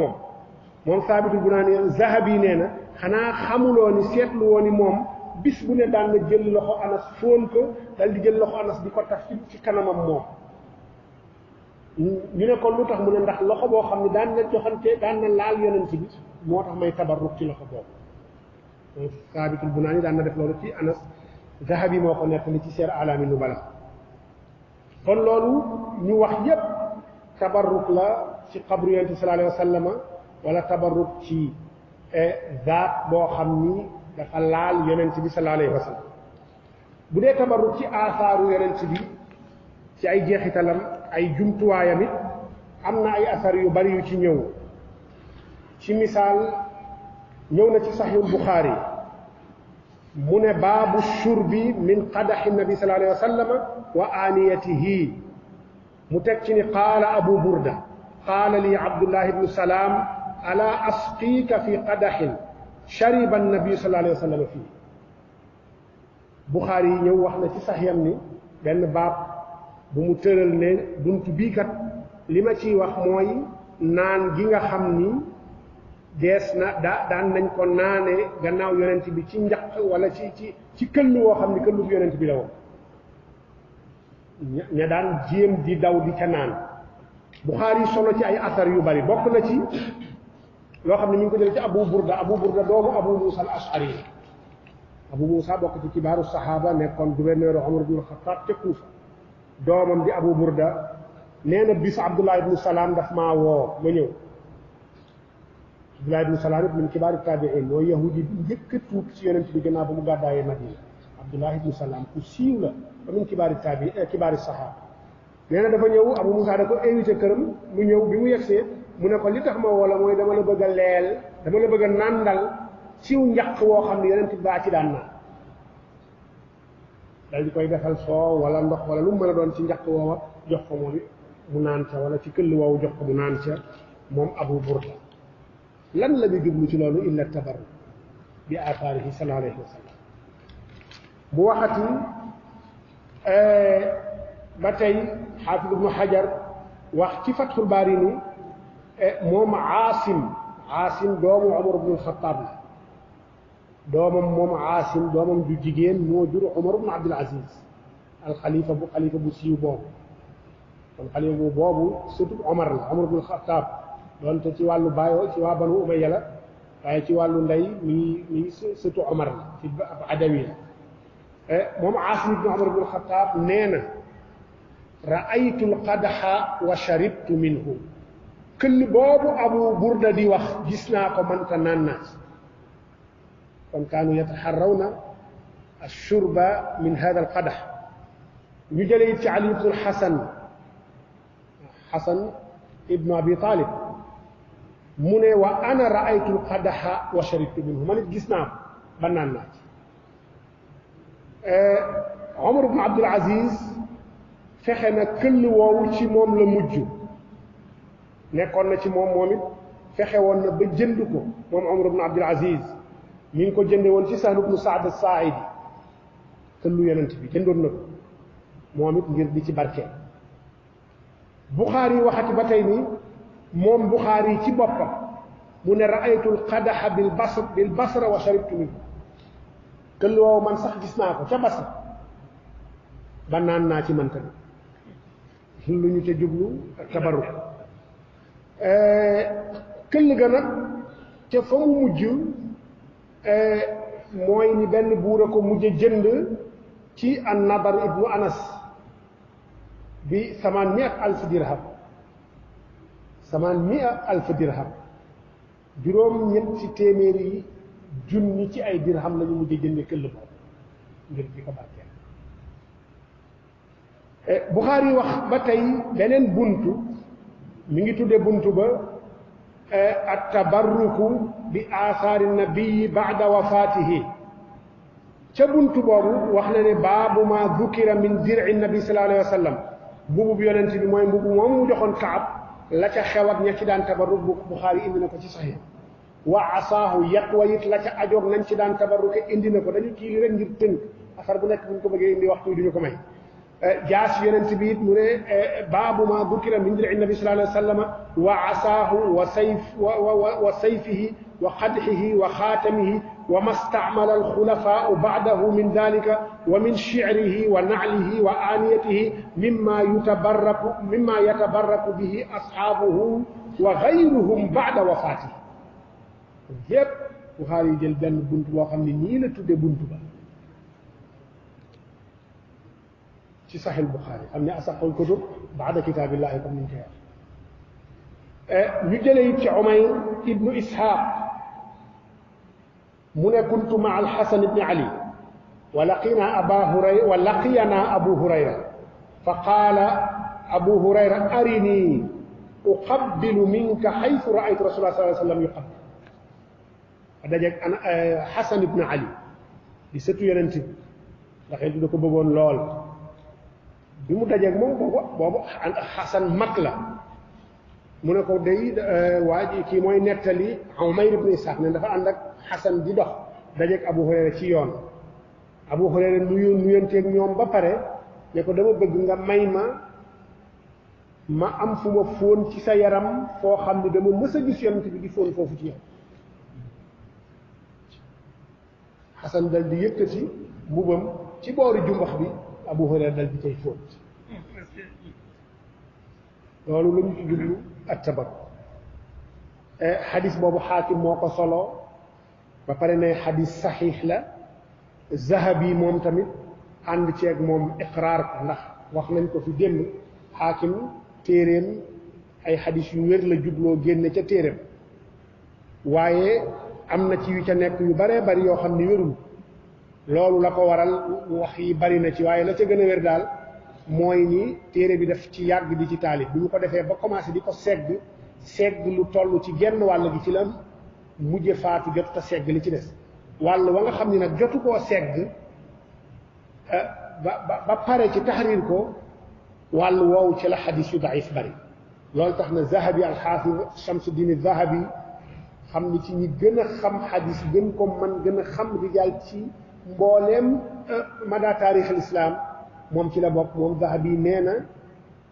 moom saabitul bunaani Zahabi nee na xanaa xamuloo ni seetlu woo ni moom bis bu ne daan na jël loxo anas fóon ko dal di jël loxo anas di ko taf ci kanamam moom ñu ne kon lu tax mu ne ndax loxo boo xam ne daan na joxante daan na laal yonent bi moo tax may tabarruk ci loxo boobu donc saabitul bunaani daan na def loolu ci anas Zahabi moo ko nettali ci Siyar A'laami Nubala kon loolu ñu wax yépp tabarruk la ci xabru yonent bi sallallahu alayhi wa sallam wala tabarruk ci zaat boo xam ni dafa laal yonent bi sallallahu alayhi wa sallam bu dee tabarruk ci aasaaru yonent bi ci ay jeexitalam ay jumtuwaayam it am na ay asar yu bari yu ci ñëw ci misaal ñëw na ci saxiihul Buxaari mu ne baabu shurbi min qadaxi nabi sallallahu alayhi wa sallam wa aaniyatihi mu teg ci ni qaala abu burda qaala li abdullah ibnu salaam ala asqiika fi qadaxin shariba annabi sallallahu alayhi wa sallam fii Buxaari yi ñëw wax na ci saxiixam ni benn baab bu mu tëral ne buntu bii kat li ma ciy wax mooy naan gi nga xam ni dees na daan nañ ko naane gannaaw yonent bi ci njaq wala ci këll woo xam ni këllu bu yonent bi la woon ña daan jéem di daw di ca naan Buxaari solo ci ay asar yu bari bokk na ci loo xam ne mi ngi ko jëlee ci Abu Burda doomu Abu Muusa al Ashari Abu Muusa bokk ci kibaaru saxaaba nekkoon gouverneur Omar ibn Xattaab ca Kuufa doomam di Abu Burda nee na bis Abdullah ibnu Salaam daf maa woo ma ñëw Abdullah ibnu Salaam it min kibaari taabiin mooy yahudi bi njëkk a tuub ci yonent bi gannaaw ba mu gàddaayee Madina Abdullah ibnu Salaam ku siiw la ba min kibaari saxaaba nee na dafa ñëw Abu Muusa da ko invité këram mu ñëw bi mu yegsee mu ne ko li tax ma woo la mooy dama la bëgg a leel dama la bëgg a nàndal ciw njaq woo xam ne yonent bi baa ci daan naan dal di koy defal soow wala ndox wala lu mu mën a doon ci njaq woowa jox ko moom mu naan ca wala ci këll woowu jox ko mu naan ca moom Abu Burda lan la ñu jublu ci loolu illa tabarruk bi aathaarihi sallallahu alayhi wa sallam mu waxati ba tey xaafid ibnu Hajar wax ci Fathul Baari ni moom Aasim doomu Umar ibnu Xattaab la doomam ju jigéen moo jur Umar ibnu Abdul Aziz xalifa bu siiw boobu kon xalifa boobu surtout Umar la Umar ibnu Xattaab doonte ci wàllu baayoo ci waa Banu Umayya la waaye ci wàllu ndey mi surtout Umar la ci adawi la moom Aasim ibnu Umar ibnu Xattaab nee na ra'aytu al-qadaha wa sharibtu minhu këll boobu Abu Burda di wax gis naa ko man ta naan naa kon kaanu yataharrawna ashurba min hada alqadax ñu jëlee it ci Ali ibnu Xasan ibnu Abi Talib mu ne wa ana raaytu alqadaxa wa sharibtu minhu man it gis naa ko ba naan naa ci Omar ibnu Abdul Aziz fexe na këll woowu ci moom la mujj nekkoon na ci moom it fexe woon na ba jënd ko moom Omar ibnu Abdul Aziz mi ngi ko jënde woon ci Sahl ibnu Saad as-Saaidi këllu yonent bi jëndoon na ko moom it ngir di ci barkeel Buxaari waxati ba tey ni moom Buxaari ci boppam mu ne raaytu alqadaxa bil basra wa sharibtu minhu këll woowu man sax gis naa ko ca Basra ba naan naa ci man tamit lu ñu ca jublu tabarruk këll ga nag ca fa mu mujj mooy ni benn buur a ko mujj jënd ci an-Nadar ibnu Anas bi 800,000 dirham 800,000 dirham juróom-ñetti téeméeri junni ci ay dirham la ñu mujj jënde këll boobu ngir di ko barkeel Buxaari wax ba tey beneen buntu mi ngi tudde buntu ba at-tabarruku bi aasaari nabii ba'da wafaatihi ca buntu boobu wax na ne baabu ma dukira min dir'i nabi sallallahu alayhi wa sallam mbubu bi yonent bi mooy mbubu moom mu joxoon Kaab la ca xew ak ña ci daan tabarruk bu Buxaari indi na ko ci Sahih wa asaahu yat wa it la ca ajoog nañ ci daan tabarruke indi na ko dañu kii rek ngir tënk afar bu nekk buñ ko bëggee indi waxtu duñu ko may jaas yonent bi it mu ne baabu ma dukira min dir'i nabi sallallahu alayhi wa sallam wa asaahu wa sayfihi wa qadxihi wa xaatamihi wa ma stacmala alxulafaau bacdahu min dalika wa min shicrihi wa naclihi wa aaniyatihi mimma yatabarraku bihi asxaabuhu wa gayruhum bacda wafaatihi yépp Buxaari yi jël benn bunt boo xam ne nii la tudde bunt ba ci Saxiix Buxaari xam ne asaxul kutub bacda kitaabillahi comme niñ koy wax ñu jëlee it ci Umayr ibnu Isxaaq mu ne kuntu maa alxasan ibni ali wa laqiyanaa abu hurayra fa qaala abu hurayra arinii uqabbilu minka xaytu raaytu rasulullah sallallahu alayhi wa sallam yuqabbil dajeeg xasan ibni ali di sëtu yonent bi ndax yonent da ko bëggoon lool bi mu dajeeg moom boobu xasan mag la mu ne ko day waa ji kii mooy nettali Umayr ibn Ishaq ne dafa ànd ak Xasan di dox dajeeg Abu Hurayra ci yoon Abu Hurayra nuyonteeg ñoom ba pare ne ko dama bëgg nga may ma am fu ma fóon ci sa yaram foo xam ne dama mës a gis yonent bi di fóon foofu ci yow Xasan dal di yëkkati mbubam ci boori jumbax bi Abu Hurayra dal di cay fóon loolu la ñu ci jublu at-tabarruk xadis boobu xaakim moo ko solo ba pare ne xadis saxiix la Zahabi moom tamit ànd ceeg moom iqraar ko ndax wax nañ ko fi démb xaakim téeréem ay xadis yu wér la jubloo génne ca téeréem waaye am na ci yu ca nekk yu baree bari yoo xam ni wérul loolu la ko waral wax yi bari na ci waaye la ca gën a wér daal mooy ni téere bi daf ci yàgg di ci taalif bi mu ko defee ba commencé di ko segg lu toll ci genn wàll gi ci la mujje faatu jot te segg li ci des wàll wa nga xam ni nag jotu koo segg ba pare ci taxriir ko wàll woowu ci la xadis yu daif bari loolu tax na Zahabi alxaafid Shamsuddin Zahabi xam ni ci ñi gën a xam xadis gën ko man gën a xam rijaal ci mbooleem mada taarix al islam moom ci la bokk moom Zahabi nee na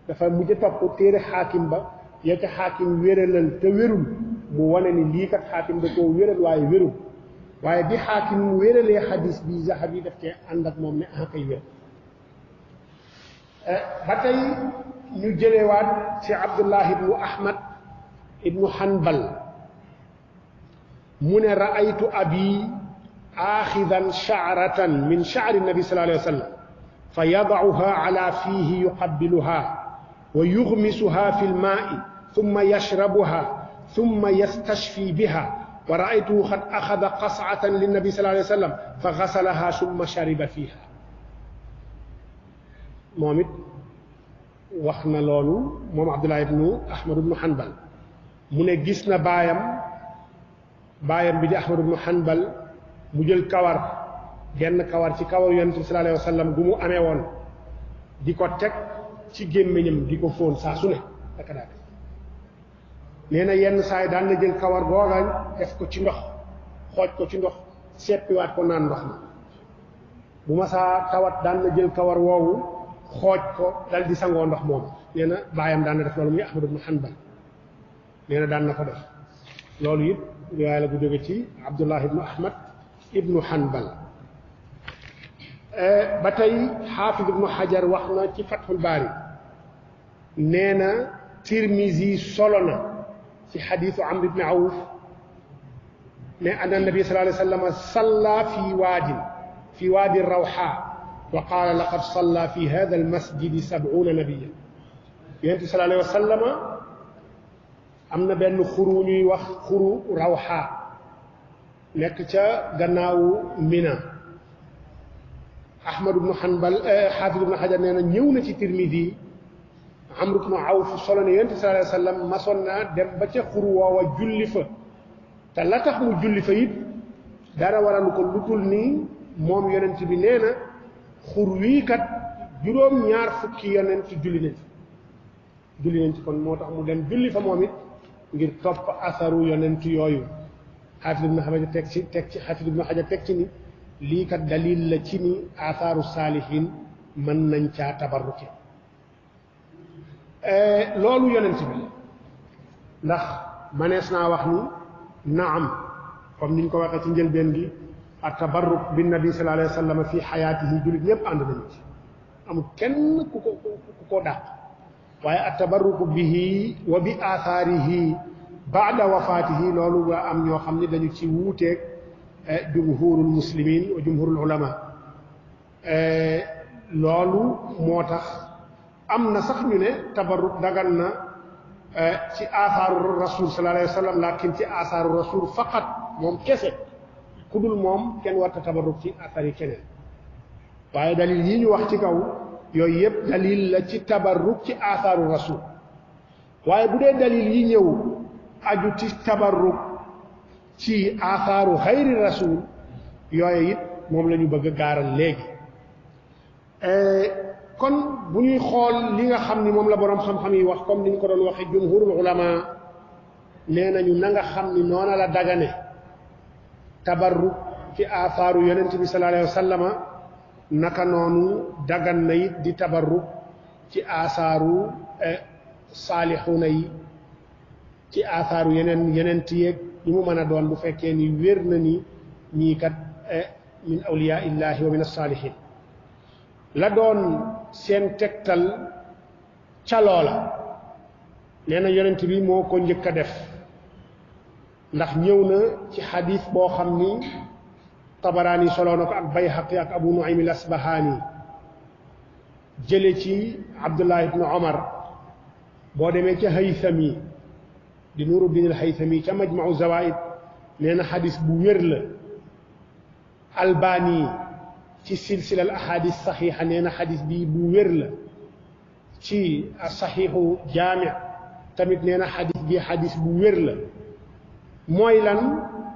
dafa mujj topp téere xaakim ba ya ca xaakim wéralal te wérul mu wane ni lii kat xaakim da koo wéral waaye wérul waaye bi xaakim wéralee xadis bi Zahabi daf cee ànd ak moom ne kay wér ba tey ñu jëlewaat ci Abdullah ibnu Ahmad ibnu Hanbal mu ne raaytu abi aaxidan sha'ratan min sha'ri nabi sallallahu alayhi wa sallam fa yadacuha ala fiihi yuqabbiluha wa yughmisuha fi lmaai thumma yashrabuha thumma yastashfi biha wa ra'aytuhu qad axada qas'atan linnabi sallallahu alayhi wa sallam fa xasalaha summa shariba fiha moom it wax na loolu moom Abdullah ibnu Ahmad ibnu Hanbal mu ne gis na baayam bi di Ahmad ibnu Hanbal mu jël kawar genn kawar ci kawar yonent bi sallallahu alayhi wa sallam gu mu amee woon di ko teg ci gémmiñam di ko fóon saa su ne daka daal nee na yenn saa yi daan na jël kawar googa def ko ci ndox xooj ko ci ndox seppiwaat ko naan ndox ma bu ma saa tawat daan na jël kawar woowu xooj ko dal di sangoo ndox moom nee na baayam daan na def loolu muy Ahmad ibnu Hanbal nee na daan na ko def loolu it riwaaya la bu jóge ci Abdullah ibnu Ahmad ibnu Hanbal ba tey xaafid ibnu Hajar wax na ci Fathul Baari nee na Tirmizi solo na ci xadiisu Amr ibn Awf ne anna nabi sallallahu alayhi wa sallam salla fi waadi rawxa wa qaala laqad salla fi hada almasjidi 70 nabiya yonent bi sallallahu alayhi wa sallam am na benn xuru ñuy wax xuru rawxa nekk ca gannaawu Mina Ahmad ibnu Hanbal xaafid ibnu Hajar nee na ñëw na ci Tirmidi Amr ibnu Awf solo ne yonent bi sallallahu alayhi wa sallam masoon naa dem ba ca xur woowa julli fa te la tax mu julli fa it dara waral ko lu dul nii moom yonent bi nee na xur wii kat juróom-ñaar fukki yonent julli nañ ci kon moo tax mu dem julli fa moom it ngir topp asaru yonent yooyu xaafid ibnu Hajar xaafid ibnu Hajar teg ci ni lii kat dalil la ci ni asaaru saalihin mën nañ caa tabarruke loolu yonent bi la ndax manees naa wax ni naam comme niñ ko waxee ci njëlbeen gi at tabarruk bi nabi sallallahu alayhi wa sallam fi xayaatihi jullit ñëpp ànd nañu ci amul kenn ku ko dàq waaye at tabarruku bihi wa bi aathaarihi baada wafaatihi loolu nga am ñoo xam ne dañu ci wuuteeg jumhurul muslimin wa jumhurul ulama loolu moo tax am na sax ñu ne tabarruk dagan na ci athaaru rasul sallallahu alayhi wa sallam lakin ci athaaru rasul faqat moom kese ku dul moom kenn warta tabarruk ci athar yi keneen waaye dalil yi ñu wax ci kaw yooyu yëpp dalil la ci tabarruk ci athaaru rasul waaye bu dee dalil yi ñëw aju ci tabarruk ci athaaru xayri rasul yooyu it moom la ñu bëgg a gaaral léegi kon bu ñuy xool li nga xam ni moom la boroom xam-xam yi wax comme ni ñu ko doon waxee jumhurul ulama nee nañu na nga xam ni noona la dagane tabarruk ci athaaru yonent bi sallallahu alayhi wa sallama naka noonu dagan na it di tabarruk ci athaaru saalixuuna yi ci athaaru yeneen yeeg ñu mu mën a doon bu fekkee ni wér na ni ñii kat min awliyaa illahi wa min as-saalihin la doon seen tegtal ca loola nee na yonent bi moo ko njëkk a def ndax ñëw na ci xadis boo xam ni Tabaraani soloo na ko ak Bayhaqi ak Abu Nuaym al-Asbahaani jële ci Abdullah ibnu Omar boo demee ca Haythami di Nuruddin al-Haythami ca Majma'u Zawaid nee na xadis bu wér la Albani ci silsila al ahadis saxiixa nee na xadis bii bu wér la ci saxiixu jaami tamit nee na xadis bii xadis bu wér la mooy lan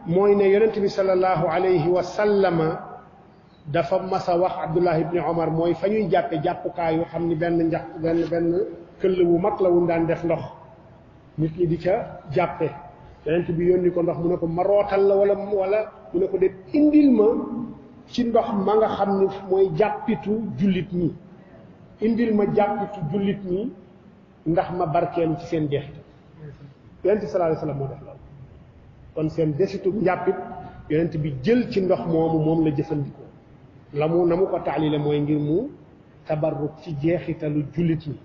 mooy ne yonent bi sallallahu alayhi wa sallama dafa mas a wax Abdullah ibni Omar mooy fa ñuy jàppe jàppukaay yoo xam ni benn këll wu mag la wuñ daan def ndox nit ñi di ca jàppe yonent bi yónni ko ndox mu ne ko ma rootal la wala mu ne ko de indil ma ci ndox ma nga xam ni mooy jàppitu jullit ñi indil ma jàppitu jullit ñi ndax ma barkeelu ci seen jeexit yonent bi sallallahu alayhi wa sallam moo def loolu kon seen desitu njàppit yonent bi jël ci ndox moomu moom la jëfandikoo na mu ko taalile mooy ngir mu tabarruk ci jeexitalu jullit ñi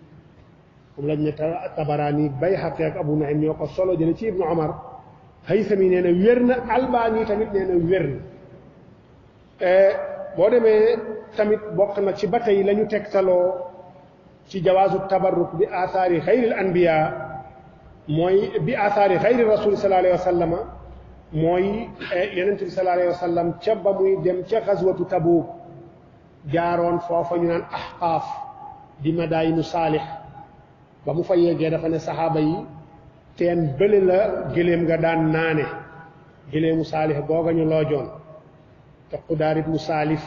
moom lañ ne Tabaraani Bayhaqi ak Abu Nuaym ñoo ko solo jële ci Ibnu Omar Haythami nee na wér na Albani tamit nee na wér na boo demee tamit bokk na ci ba tey la ñu tegtaloo ci jawaazu tabarruk bi athaari xayril anbiya mooy bi athaari xayri rasul sallallahu alayhi wa sallama mooy yonent bi sallallahu alayhi wa sallam ca ba muy dem ca xaswatu Tabuuk jaaroon foofa ñu naan Ahqaaf di Madaayinu Saalix ba mu fa yeggee dafa ne saxaaba yi teen bële la gëléem nga daan naane gëléemu Saalix googa ñu loojoon te Qudaar ibnu Saalif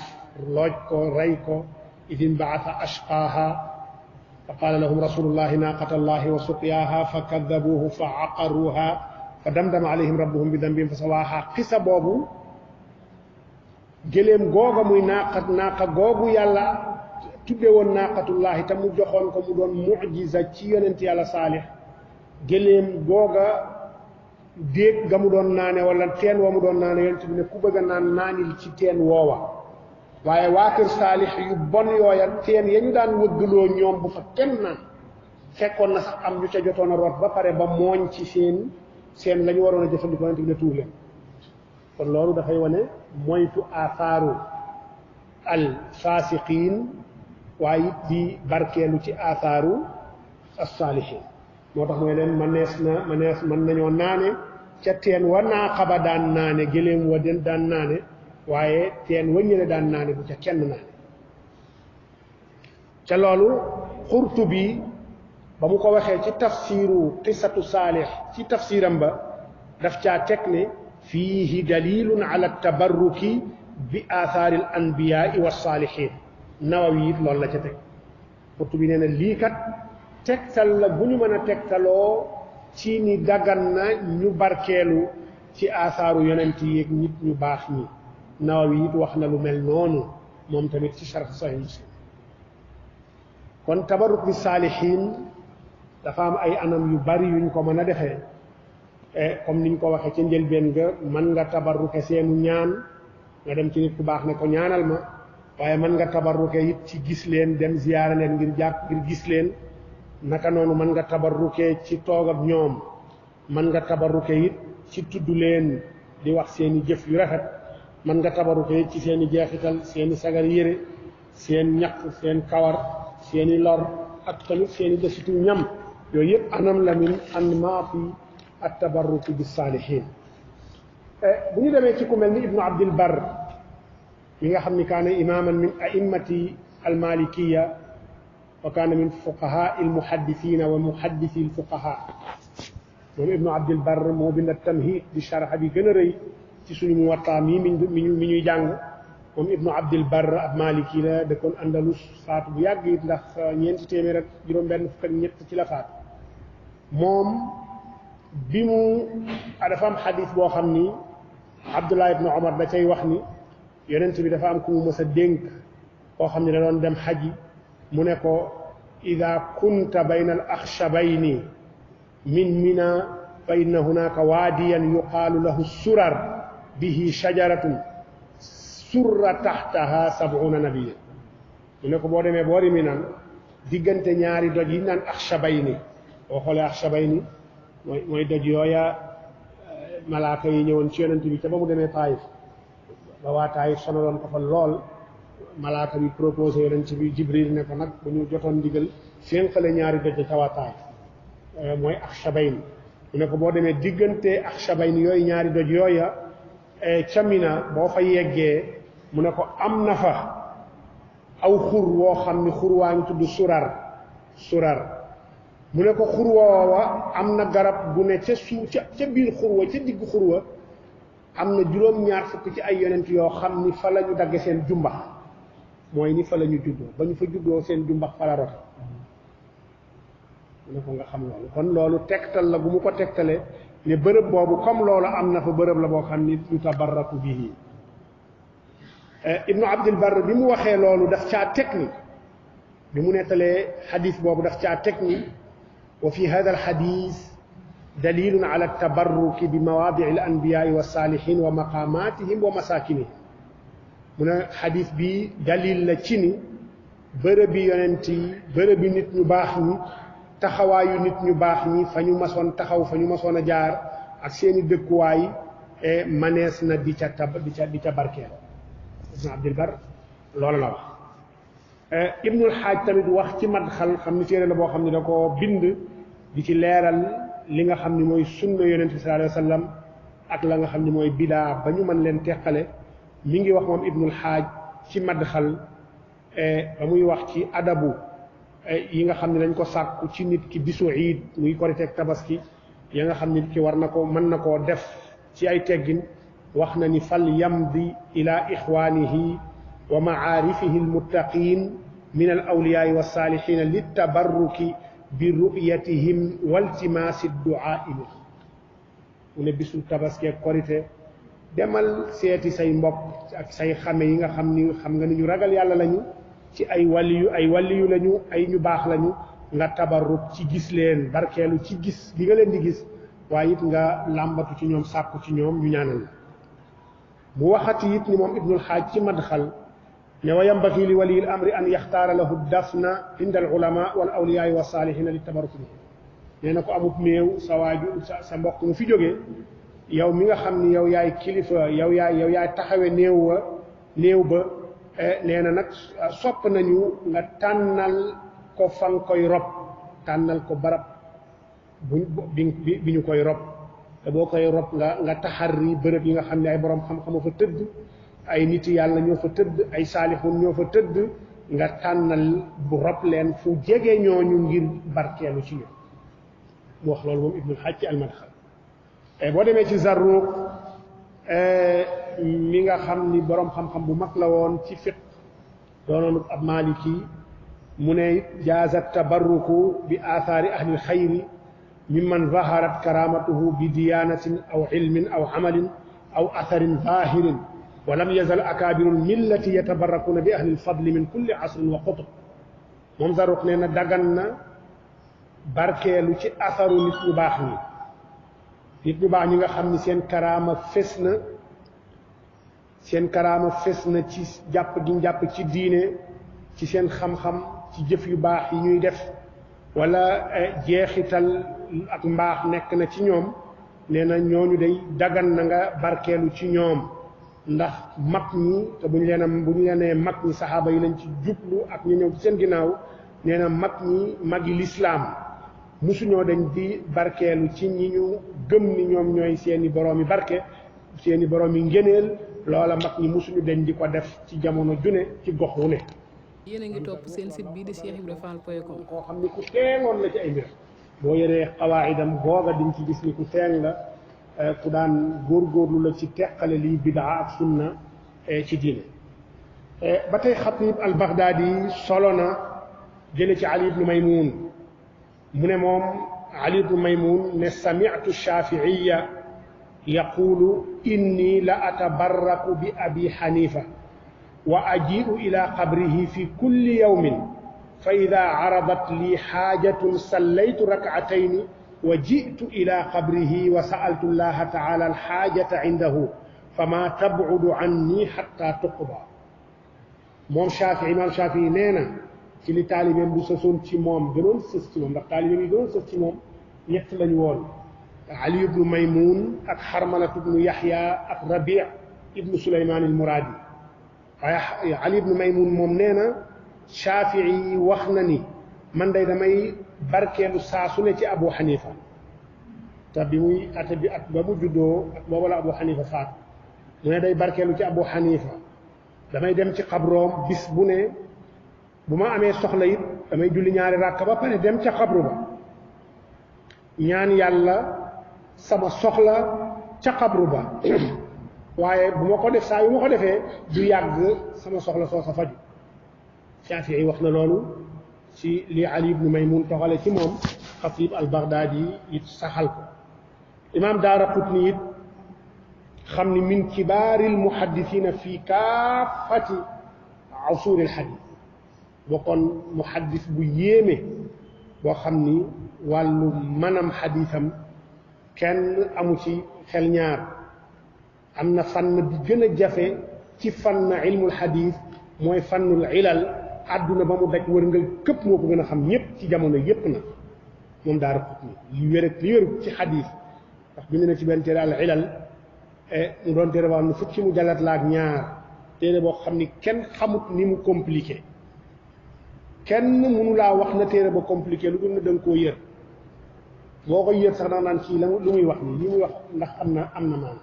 looj ko rey ko idin baata ashqaaha fa qaala lahum rasulullahi naaqata allahi wa suqyaaha fa kaddabuuhu fa aqaruuha fa damdama alayhim rabbuhum bi dambihim fa sawaaha xisa boobu gëléem googa muy naaqa googu yàlla tudde woon naaqatullahi te mu joxoon ko mu doon mujiza ci yonent yàlla Saalix gëléem googa déeg ga mu doon naane wala teen wa mu doon naane yonent bi ne ku bëgg a naan naanil ci teen woowa waaye waa kër Saalix yu bon yooya teen ya ñu daan wëggaloo ñoom bu fa kenn naan fekkoon na sax am ñu ca jotoon a root ba pare ba mooñ ci seen la ñu waroon a jëfandikoo yonent bi ne tuur leen kon loolu dafay wane moytu athaaru al faasiqiin waaye it di barkeelu ci athaaru as-saalihiin moo tax mooy leen mën nañoo naane ca teen wa naaqa ba daan naane gëléem wa den daan naane waaye teen wa ñële daan naane bu ca kenn naane ca loolu Qurtubi ba mu ko waxee ci tafsiru qissatu Saalix ci tafsiram ba daf caa teg ne fiihi dalilun ala tabarruki bi aathaari al anbiyaai wa saalihin Nawawi it loolu la ca teg Qurtubi nee na lii kat tegtal la bu ñu mën a tegtaloo ci ni daggan na ñu barkeelu ci aasaaru yonent yi ak nit ñu baax ñi Nawawi it wax na lu mel noonu moom tamit ci sharh Sahih Muslim kon tabarruk bi saalihin dafa am ay anam yu bari yuñ ko mën a defee comme niñ ko waxee ca njëlbeen ga mën nga tabarruke seenu ñaan nga dem ci nit ku baax ne ko ñaanal ma waaye mën nga tabarruke it ci gis leen dem ziyaara leen ngir gis leen naka noonu mën nga tabarruke ci toog ak ñoom mën nga tabarruke it ci tudd leen di wax seeni jëf yu rafet mën nga tabarruke it ci seeni jeexital seeni sagar yére seen ñaq seen kawar seeni lor ak tamit seeni desitu ñam yooyu yëpp anam la min anmaati at-tabarruki bis-saalihiin bu ñu demee ci ku mel ni Ibnu Abdil Barr mi nga xam ni kaana imaaman min a'immati al-maalikiya wa kaana min fuqahaa al-muhaddisiina wa muhaddisi al-fuqahaa moom Ibnu Abdil Barr moo bind at-Tamhiid di sharh bi gën a rëy ci suñu Muwatta mi ñuy jàng moom Ibnu Abdil Barr ab Maliki la dëkkoon Andalus faatu bu yàgg it ndax 400 ak juróom-benn fukk ak ñett ci la faatu moom bi mu dafa am xadis boo xam ni Abdullah ibnu Omar da cay wax ni yonent bi dafa am ku mu mës a dénk koo xam ne da doon dem xaji mu ne ko ida kunta bayna al axshabayni min mina fa inna hunaka waadiyan yuqaalu lahu surar bihi shajaratun surra taxtaha 70 nabiyya mu ne ko boo demee boori Minan diggante ñaari doj yi naan axshabayni boo xoolee axshabayni mooy doj yooya malaaka yi ñëwoon ci yonent bi ca ba mu demee Taayif ba waa Taayif sonaloon ko fa lool malaaka bi proposé yonent bi Jibril ne ko nag bu ñu jotoon ndigal fénqale ñaari doj ca waa Taayif mooy axshabayni mu ne ko boo demee diggante axshabayni yooyu ñaari doj yooya ca Mina boo fa yeggee mu ne ko am na fa aw xur woo xam ni xur waa ngi tudd surar mu ne ko xur woowa am na garab bu ne ca suuf ca biir xur wa ca diggu xur wa am na juróom-ñaar fukk ci ay yonent yoo xam ni fa la ñu dagge seen jumbax mooy ni fa la ñu juddoo ba ñu fa juddoo seen jumbax fa la rote mu ne ko nga xam loolu kon loolu tegtal la bu mu ko tegtale ne bërëb boobu comme loolu am na fa bërëb la boo xam ni yutabarraku bihi Ibnu Abdil Barr bi mu waxee loolu daf caa teg ni bi mu nettalee xadis boobu daf caa teg ni wa fi hada alxadis dalilun ala tabarruki bi mawaadici al anbiyaai wa saalihin wa maqamatihim wa masakinihim mu ne xadis bi dalil la ci ni bërëbi yonent yi bërëbi nit ñu baax ñi taxawaayu nit ñu baax ñi fa ñu masoon taxaw fa ñu masoon a jaar ak seeni dëkkuwaay manees na di ca barkeel Ibnu Abdil Barr loolu la wax Ibnul Xaaj tamit wax ci Madxal xam ni téere la boo xam ne da ko bind di ci leeral li nga xam ni mooy sunna yonent bi sallallahu alayhi wa sallam ak la nga xam ni mooy bidaa ba ñu mën leen teqale mi ngi wax moom Ibnul Xaaj ci madxal ba muy wax ci adabu yi nga xam ne dañ ko sàkku ci nit ki bisu iid muy korite ak tabaski ya nga xam nit ki war na ko mën na koo def ci ay teggin wax na ni fal yamdi ila ixwaanihi wa macaarifihi almuttaqin min al awliyaai walsaalixina litabarruki bi ru'yatihim waltimaasi duaa ilayhi mu ne bisu tabaski ak korite demal seeti say mbokk ak say xame yi nga xam nga ni ñu ragal yàlla lañu ci ay waliyu lañu ay ñu baax lañu nga tabarruk ci gis leen barkeelu ci gis gi nga leen di gis waaye it nga làmbatu ci ñoom sàkku ci ñoom ñu ñaanal la mu waxati it ni moom Ibnul Xaaj ci madxal ne wa yambaxi li waliyil amri an yaxtaara lahu dafna inda al ulama wal awliyaai wa saalihina li tabarruk bi nee na ko amut néew sa waaju sa mbokk mu fi jógee yow mi nga xam ni yow yaay kilifa yow yaay taxawe néew ba nee na nag sopp nañu nga tànnal ko fa nga koy rob tànnal ko barab bi ñu koy rob te boo koy rob nga taxarri bërëb yi nga xam ne ay borom xam-xamu fa tëdd ay nit yàlla ñoo fa tëdd ay saalixun ñoo fa tëdd nga tànnal bu rob leen fu jege ñooñu ngir barkeelu ci ñoom mu wax loolu moom Ibnul Xaaj ci almadxal boo demee ci Zarruq mi nga xam ni borom xam-xam bu mag la woon ci fiq doonoon ab maliki mu ne jaaza tabarruku bi aathaari ahli lxayri mimman zaharat karamatuhu bi diyaanatin aw ilmin aw amalin aw atharin zahirin wa lam yazal akaabiru lmillati yatabarrakuuna bi ahli lfadli min kulli asrin wa qutb moom Zarruq nee na dagan na barkeelu ci atharu nit ñu baax ñi nit ñu baax ñi nga xam ni seen karaama fes na ci jàpp gi jàpp ci diine ci seen xam-xam ci jëf yu baax yi ñuy def wala jeexital ak mbaax nekk na ci ñoom nee na ñooñu day dagan na nga barkeelu ci ñoom ndax mag ñi te bu ñu leen mag ñi saxaaba yi lañ ci jublu ak ñu ñëw ci seen ginnaaw nee na mag ñi magi lislaam musuñoo dañ di barkeelu ci ñi ñu gëm ni ñoom ñooy seeni boroomi barke seeni boroomi ngëneel loola mag ñi musuñu dañ di ko def ci jamono june ci gox wu ne. yéen a ngi topp seen site bii di cheikhibrafall.com koo xam ni ku teengoon la ci ay mbir boo yoree xawaayidam googa diñ ci gis ni ku teeng la ku daan góorgóorlu la ci teqale lii bidaa ak sunna ci diine ba tey xatib al Baghdadi solo na jële ci Ali ibnu Maymun mu ne moom Ali ibnu Maymun ne sami'tu Shafi'iya yaqulu inni la atabarraku bi abi Hanifa wa aji'u ila qabrihi fi kulli yawmin fa ida aradat li xaajatun sallaytu rak'atayni wa ji'tu ila qabrihi wa sa'altu allaha ta'ala alxaajata indahu fama tab'udu anni hatta tuqda moom Shafii imaam Shafii nee na ci li taalibeem bu sësoon ci moom gënoon sës ci moom ndax taalibeem yi gënoon sës ci moom ñett lañu woon Ali ibnu Maymun ak Xarmalatu ibnu Yaxya ak Rabi' ibnu Suleymaan al-Muraadi waaye Ali ibnu Maymun moom nee na Shafii wax na ni man day damay barkeelu saa su ne ci Abu Xanifa te bi muy ate bi at ba mu juddoo ak booba la Abu Xanifa faat mu ne day barkeelu ci Abu Xanifa damay dem ci xabroom bis bu ne bu ma amee soxla it damay julli ñaari ràkk ba pare dem ca xabru ba ñaan yàlla sama soxla ca xabru ba waaye bu ma ko def saa yu ma ko defee du yàgg sama soxla soo sa faju Shafii wax na loolu ci li Ali ibnu Maymun toxale ci moom xatib al Baghdadi it saxal ko imaam Daaraqutni it xam ni min kibaaril muhaddisina fi kaafati usuuril xadiis bokkoon muhaddis bu yéeme boo xam ni wàllu manam xadiisam kenn amu ci xel ñaar am na fànn bi gën a jafe ci fànn ilmul xadiis mooy fànnul ilal àdduna ba mu daj wërngal këpp moo ko gën a xam ñépp ci jamono yépp na moom Daaraqutni li wér ak li wér ci xadiis ndax bind na ci benn téere al ilal mu doon téere boo xam ne fukki mu jalat la ak ñaar téere boo xam ni kenn xamut ni mu compliqué kenn mënu laa wax na téere ba compliqué lu dul na da nga koo yër boo ko yër sax da naan kii la lu muy wax nii li muy wax ndax am na maanaam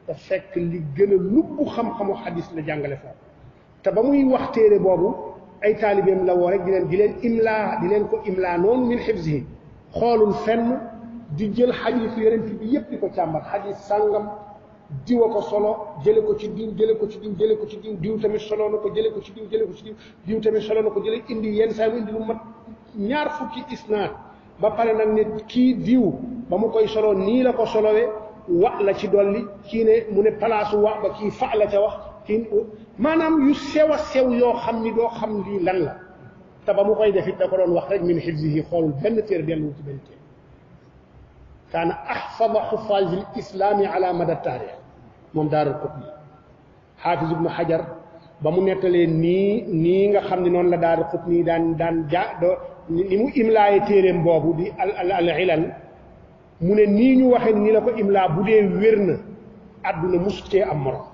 te fekk li gën a lubbu xam-xamu xadis la jàngale foofu te ba muy wax téere boobu ay taalibeem la woo rek di leen ko imlaa noonu min xifsihi xoolul fenn di jël xadiis yonent bi yépp di ko càmbar xadiis sàngam diwa ko solo jële ko ci diw jële ko ci diw jële ko ci diw diw tamit solo na ko jële ko ci diw jële ko ci diw diw tamit solo na ko jële indi yenn saa mu indi lu mat ñaar fukki isnaad ba pare nag ne kii diw ba mu koy solo nii la ko solowee wa la ci dolli kii ne mu ne palaasu wa ba kii fa la ca wax kii maanaam yu sew a sew yoo xam ni doo xam lii lan la te ba mu koy def it da ko doon wax rek min xifzihi xoolul benn téere delluwu ci benn téere kaana axfada xufaaz al islaami ala mada taarix moom Daarul Qutni xaafis ibnu xajar ba mu nettalee nii nga xam ne noonu la Daarul Qutni daan ni mu imlaaye téeréem boobu di al ilal mu ne nii ñu waxee ni la ko imlaa bu dee wér na àdduna mus cee am morom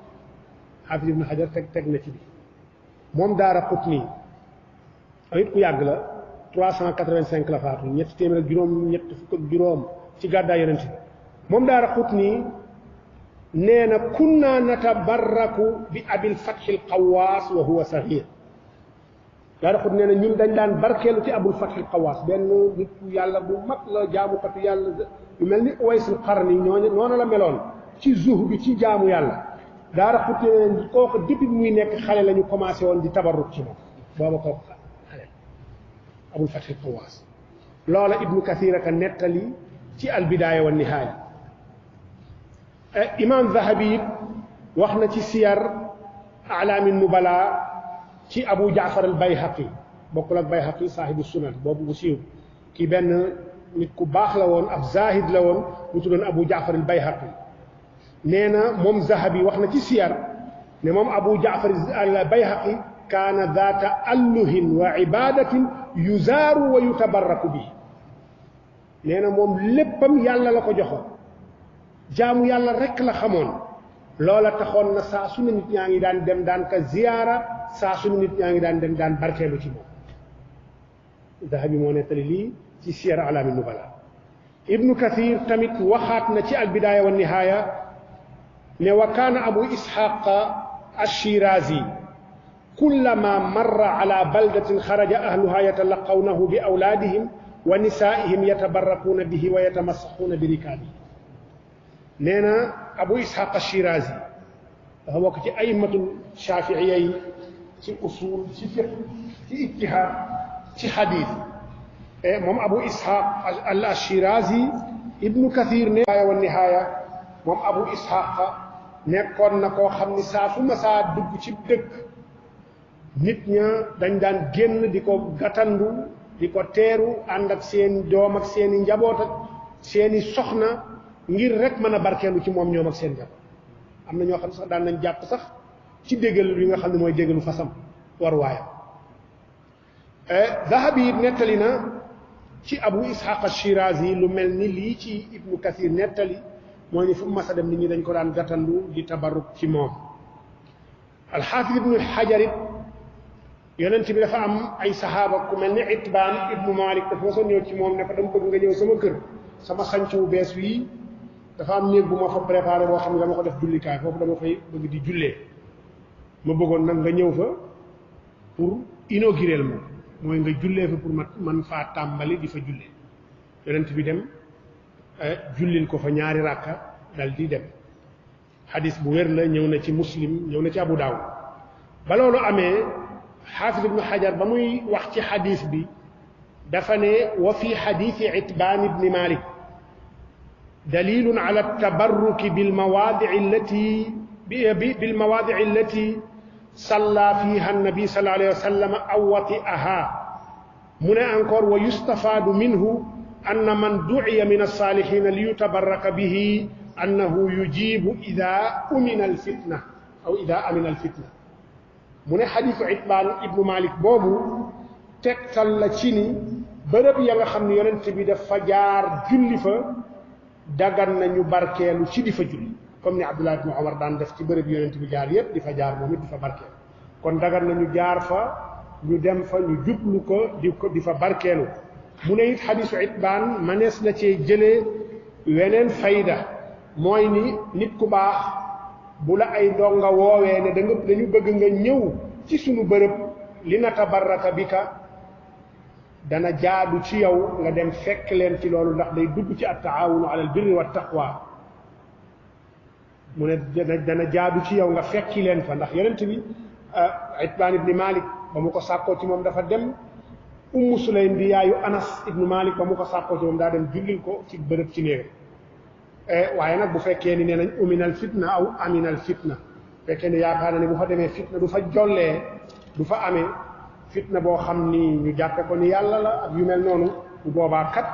xaafis ibnu xajar teg na ci bi moom Daarul Qutni it ku yàgg la 385 la faatu ñetti téeméer ak juróom ñett fukk ak juróom ci gàddaay yonent bi moom Daaru Qutni nee na kunna natabarraku bi abil fathil qawaas wa huwa saxiir Daaru Qutni nee na ñun dañ daan barkeelu ci abul fathil qawaas benn nit ku yàlla bu mag la jaamukatu yàlla yu mel ni Uwaysul Qarni noonu la meloon ci zuhd bi ci jaamu yàlla Daaru Qutni nee na kooku depuis muy nekk xale la ñu commencé woon di tabarruk ci moom booba kooku xale abul fathil qawaas loola Ibnu Kathir aka nettali ci albidaaya wa nihaaya imam Zahabi it wax na ci siyar alaami nubala ci Abu Jaafar al Bayhaqi bokkul ak Bayhaqi saahibu sunan boobu bu siiw kii benn nit ku baax la woon ab zahid la woon mu tuddoon Abu Jaafar al Bayhaqi nee na moom Zahabi wax na ci siyar ne moom Abu Jaafar al Bayhaqi kaana daata alluhin wa ibadatin yuzaaru wa yutabarraku bi nee na moom léppam yàlla la ko joxoon jaamu yàlla rekk la xamoon loola taxoon na saa su ne nit ñaa ngi daan dem daan ka ziyaara saa su ne nit ñaa ngi daan dem daan barkeelu ci moom Dahabi moo nettali lii ci Siyar Alaami Nubala Ibnu Kathir tamit waxaat na ci albidaaya wa nihaaya ne wa kaana Abu Isxaaq Ashirazi kullama marra ala baldatin xaraja ahluha yatalaqawnahu bi awlaadihim wa nisaa'ihim yatabarrakuuna bihi wa yatamassaxuuna bi rikaabihi nee na Abu Isxaaq Ashirazi dafa bokk ci aymatul shaafiiya yi ci usul ci fiqh ci ijtihaad ci xadiis moom Abu Isxaaq al Ashirazi Ibnu Kathir ne wa nihaaya moom Abu Isxaaq nekkoon na koo xam ni saa fu ma saa dugg ci dëkk nit ña dañ daan génn di ko gàttandu di ko teeru ànd ak seen doom ak seeni njaboot ak seeni soxna ngir rek mën a barkeelu ci moom ñoom ak seen njaboot am na ñoo xam ne sax daan nañ jàpp sax ci déggal bi nga xam ne mooy déggalu fasam war waayam Dahabi nettali na ci Abu Ishaq Ashirazi lu mel ni lii ci Ibnu Kathir nettali mooy ni fu mu mas a dem nit ñi dañ ko daan gàttandu di tabarruk ci moom Alxaafis Ibnu Xajar it yonent bi dafa am ay saxaaba ku mel ni Itbaan ibnu Malik dafa mosoon ñëw ci moom ne ko dama bëgg nga ñëw sama kër sama xànc wu bees wii dafa am néeg bu ma fa préparé boo xam ne dama ko def jullikaay foofu dama fay bëgg di jullee ma bëggoon nag nga ñëw fa pour inaugurer ma mooy nga jullee fa pour man faa tàmbali di fa jullee yonent bi dem jullil ko fa ñaari ràkka dal di dem xadis bu wér la ñëw na ci Muslim ñëw na ci Abu Daawud ba loolu amee xaafis ibnu xajar ba muy wax ci xadis bi dafa ne wa fi xadisi Itbaan ibni Malik dalilun ala tabarruki bilmawaadici allati salla fiha annabi sallallahu alayhi wa sallam aw wati'aha mu ne encore wa yustafaadu minhu anna man du'iya min alsalihina liyutabarraka bihi annahu yujibu ida umina alfitna aw ida amina alfitna mu ne xadiisu Itbaan ibnu Malik boobu tegtal la ci ni bërëb ya nga xam ne yonent bi dafa jaar julli fa dagan nañu barkeelu ci di fa julli comme ni Abdullah ibnu Omar daan def ci bërëb yonent bi jaar yépp di fa jaar moom it di fa barkeelu kon dagan nañu jaar fa ñu dem fa ñu jublu ko di fa barkeelu mu ne it xadisu itbaan manees na cee jëlee weneen fayda mooy ni nit ku baax bu la ay donga woowee ne dañu bëgg nga ñëw ci sunu bërëb li natabarraka bika dana jaadu ci yow nga dem fekk leen ci loolu ndax day dugg ci at-taawunu ala al-birri wa taqwa mu ne dana jaadu ci yow nga fekki leen fa ndax yonent bi Itbaan ibni Malik ba mu ko sàkkoo ci moom dafa dem Ummu Sulaym di yaayu Anas ibnu Malik ba mu ko sàkkoo ci moom daa dem jullil ko ci bërëb ci néeg waaye nag bu fekkee ni nee nañ uminal fitna aw aminal fitna fekkee ni yaakaar na ni bu fa demee fitna du fa jollee du fa amee fitna boo xam ni ñu jàppe ko ni yàlla la ak yu mel noonu bu boobaa kat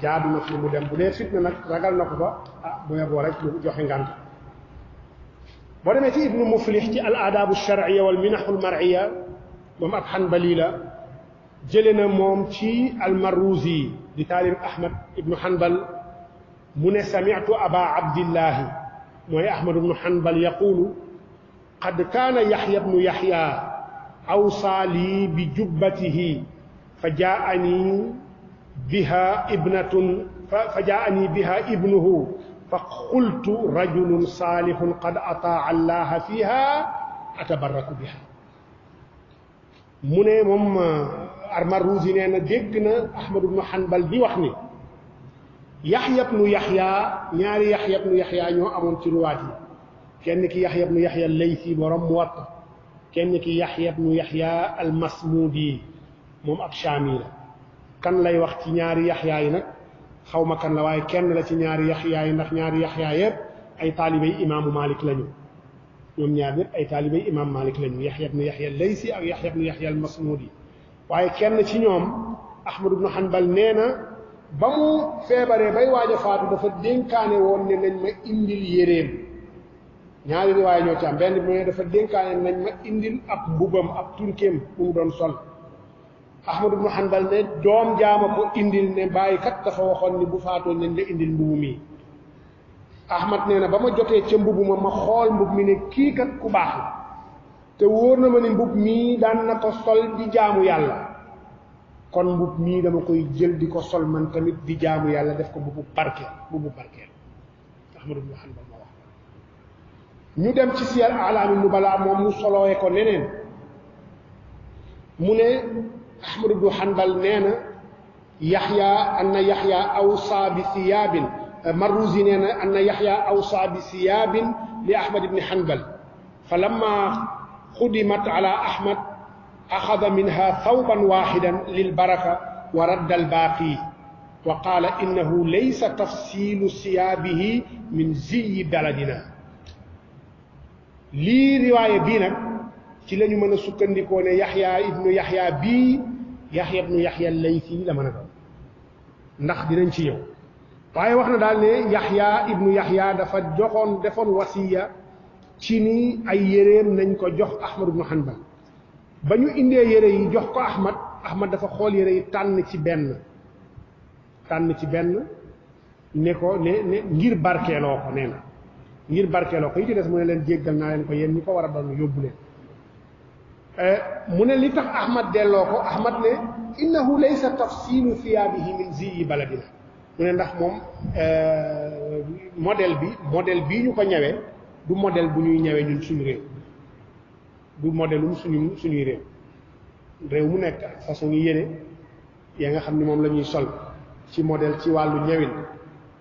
jaadu na fi mu dem bu dee fitna nag ragal na ko fa bu yeboo rek mu joxe ngànt boo demee ci ibnu muflix ci al aadaabu sharciya wal minaxul marciya moom ab xanbali la jële na moom ci al marruzi di taalib ahmad ibnu xanbal mu ne samitu aba abdillahi mooy ahmad ibnu xanbal yaqulu qad kaana yaxya ibnu yaxya awsaa lii bi jubbatihi fa jaani biha ibnuhu fa qultu rajulun saalihun qad ataa allaha fiha atabarraku biha mu ne moom Marruzi nee na dégg na Ahmad ibnu Hanbal di wax ni Yaxya ibnu Yaxya ñaari Yaxya ibnu Yaxya ñoo amoon ci ruwaat yi kenn ki Yaxya ibnu Yaxya Laysi borom Muwatta kenn ki Yaxya ibnu Yaxya al-Masmudi moom ab Shaami la kan lay wax ci ñaari Yaxya yi nag xaw ma kan la waaye kenn la ci ñaari Yaxya yi ndax ñaari Yaxya yëpp ay taalibey imaamu Malik lañu ñoom ñaar ñëpp ay taalibey imaam Malik lañu Yaxya ibnu Yaxya Laysi ak Yaxya ibnu Yaxya al-Masmudi waaye kenn ci ñoom Ahmad ibnu Hanbal nee na ba mu feebaree bay waaj a faatu dafa dénkaane woon ne nañ ma indil yéreem ñaari riwaay ñoo ci am benn bi dafa dénkaane nañ ma indil ab mbubam ab turkeem bu mu doon sol Ahmad ibnu Hanbal ne doom jaama ko indil ne bàyyi kat dafa waxoon ni bu faatoo nañ la indil mbubu mi Ahmad nee na ba ma jotee ca mbubu ma xool mbub mi ne kii kat ku baax la te wóor na ma ni mbub mii daan na ko sol di jaamu yàlla kon mbub mii dama koy jël di ko sol man tamit di jaamu yàlla def ko mbubu barkeel Ahmad ibnu Hanbal ma wax ñu dem ci Siyar A'laami Nubala moom mu solowee ko neneen mu ne Ahmad ibnu Hanbal nee na Yaxya awsaa bi siyaabin Marruzi nee na anna Yaxya awsaa bi siyaabin li Ahmad ibnu Hanbal fa lamma xudimat ala Ahmad axada minha thawban waaxidan lil baraka wa radda al baaqi wa qaala innahu laysa tafsiilu siyaabihi min ziyi baladina lii riwaaya bii nag ci la ñu mën a sukkandikoo ne Yaxya ibnu Yaxya bii Yaxya ibnu Yaxya Laysi la mën a doon ndax dinañ ci ñëw waaye wax na daal ne Yaxya ibnu Yaxya dafa defoon wasiya ci ni ay yéreem nañ ko jox Ahmad ibnu Hanbal ba ñu indee yére yi jox ko Ahmad dafa xool yére yi tànn ci benn ne ko ne ngir barkeeloo ko nee na ngir barkeeloo ko yi ci des mu ne leen jéggal naa leen ko yéen ñi ko war a doon yóbbu leen mu ne li tax Ahmad delloo ko Ahmad ne innahu laysa tafsilu thiyaabihi min ziyi baladina mu ne ndax moom modèle bii ñu ko ñëwee du modèle bu ñuy ñëwee ñun suñu réew du modèle suñuy réew mu nekk façon yi yére yaa nga xam ni moom la ñuy sol ci modèle ci wàllu ñëwin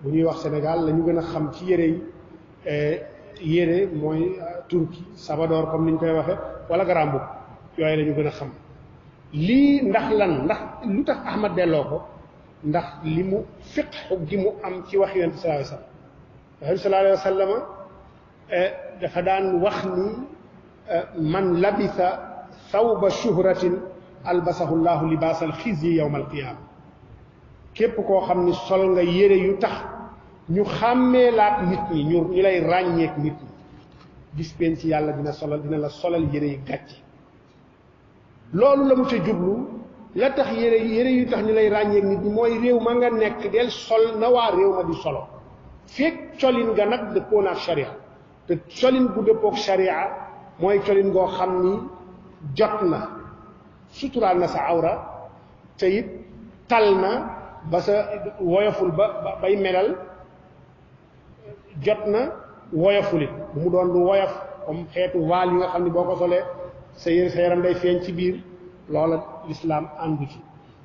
bu ñuy wax Sénégal la ñu gën a xam ci yére yi yére mooy turki sabadoor comme ni ñu koy waxe wala garambu yooyu la ñu gën a xam lii ndax lu tax Ahmad delloo ko ndax li mu fiqhu gi mu am ci wax Yonent sallallahu alayhi wa sallam dafa daan wax ni man labisa thawba shuhratin albasahu llahu libaasal xizyi yawma alqiyaama képp koo xam ni sol nga yére yu tax ñu xàmmee laat nit ñi ñu lay ràññeek nit ñi bis penc ci yàlla dina la solal yére yi gàcce loolu la mu ca jublu la tax yére yu tax ñu lay ràññeek nit ñi mooy réew ma nga nekk del sol na waa réew ma di solo fekk colin nga nag dëppoo naak sharia te colin bu dëppook sharia mooy colin goo xam ni jot na suturaal na sa awra te it tal na ba sa woyoful ba bay melal jot na woyofulit bu mu doon lu woyof comme xeetu vaal yi nga xam ne boo ko solee sa yaram day feeñ ci biir loola lislaam àndu ci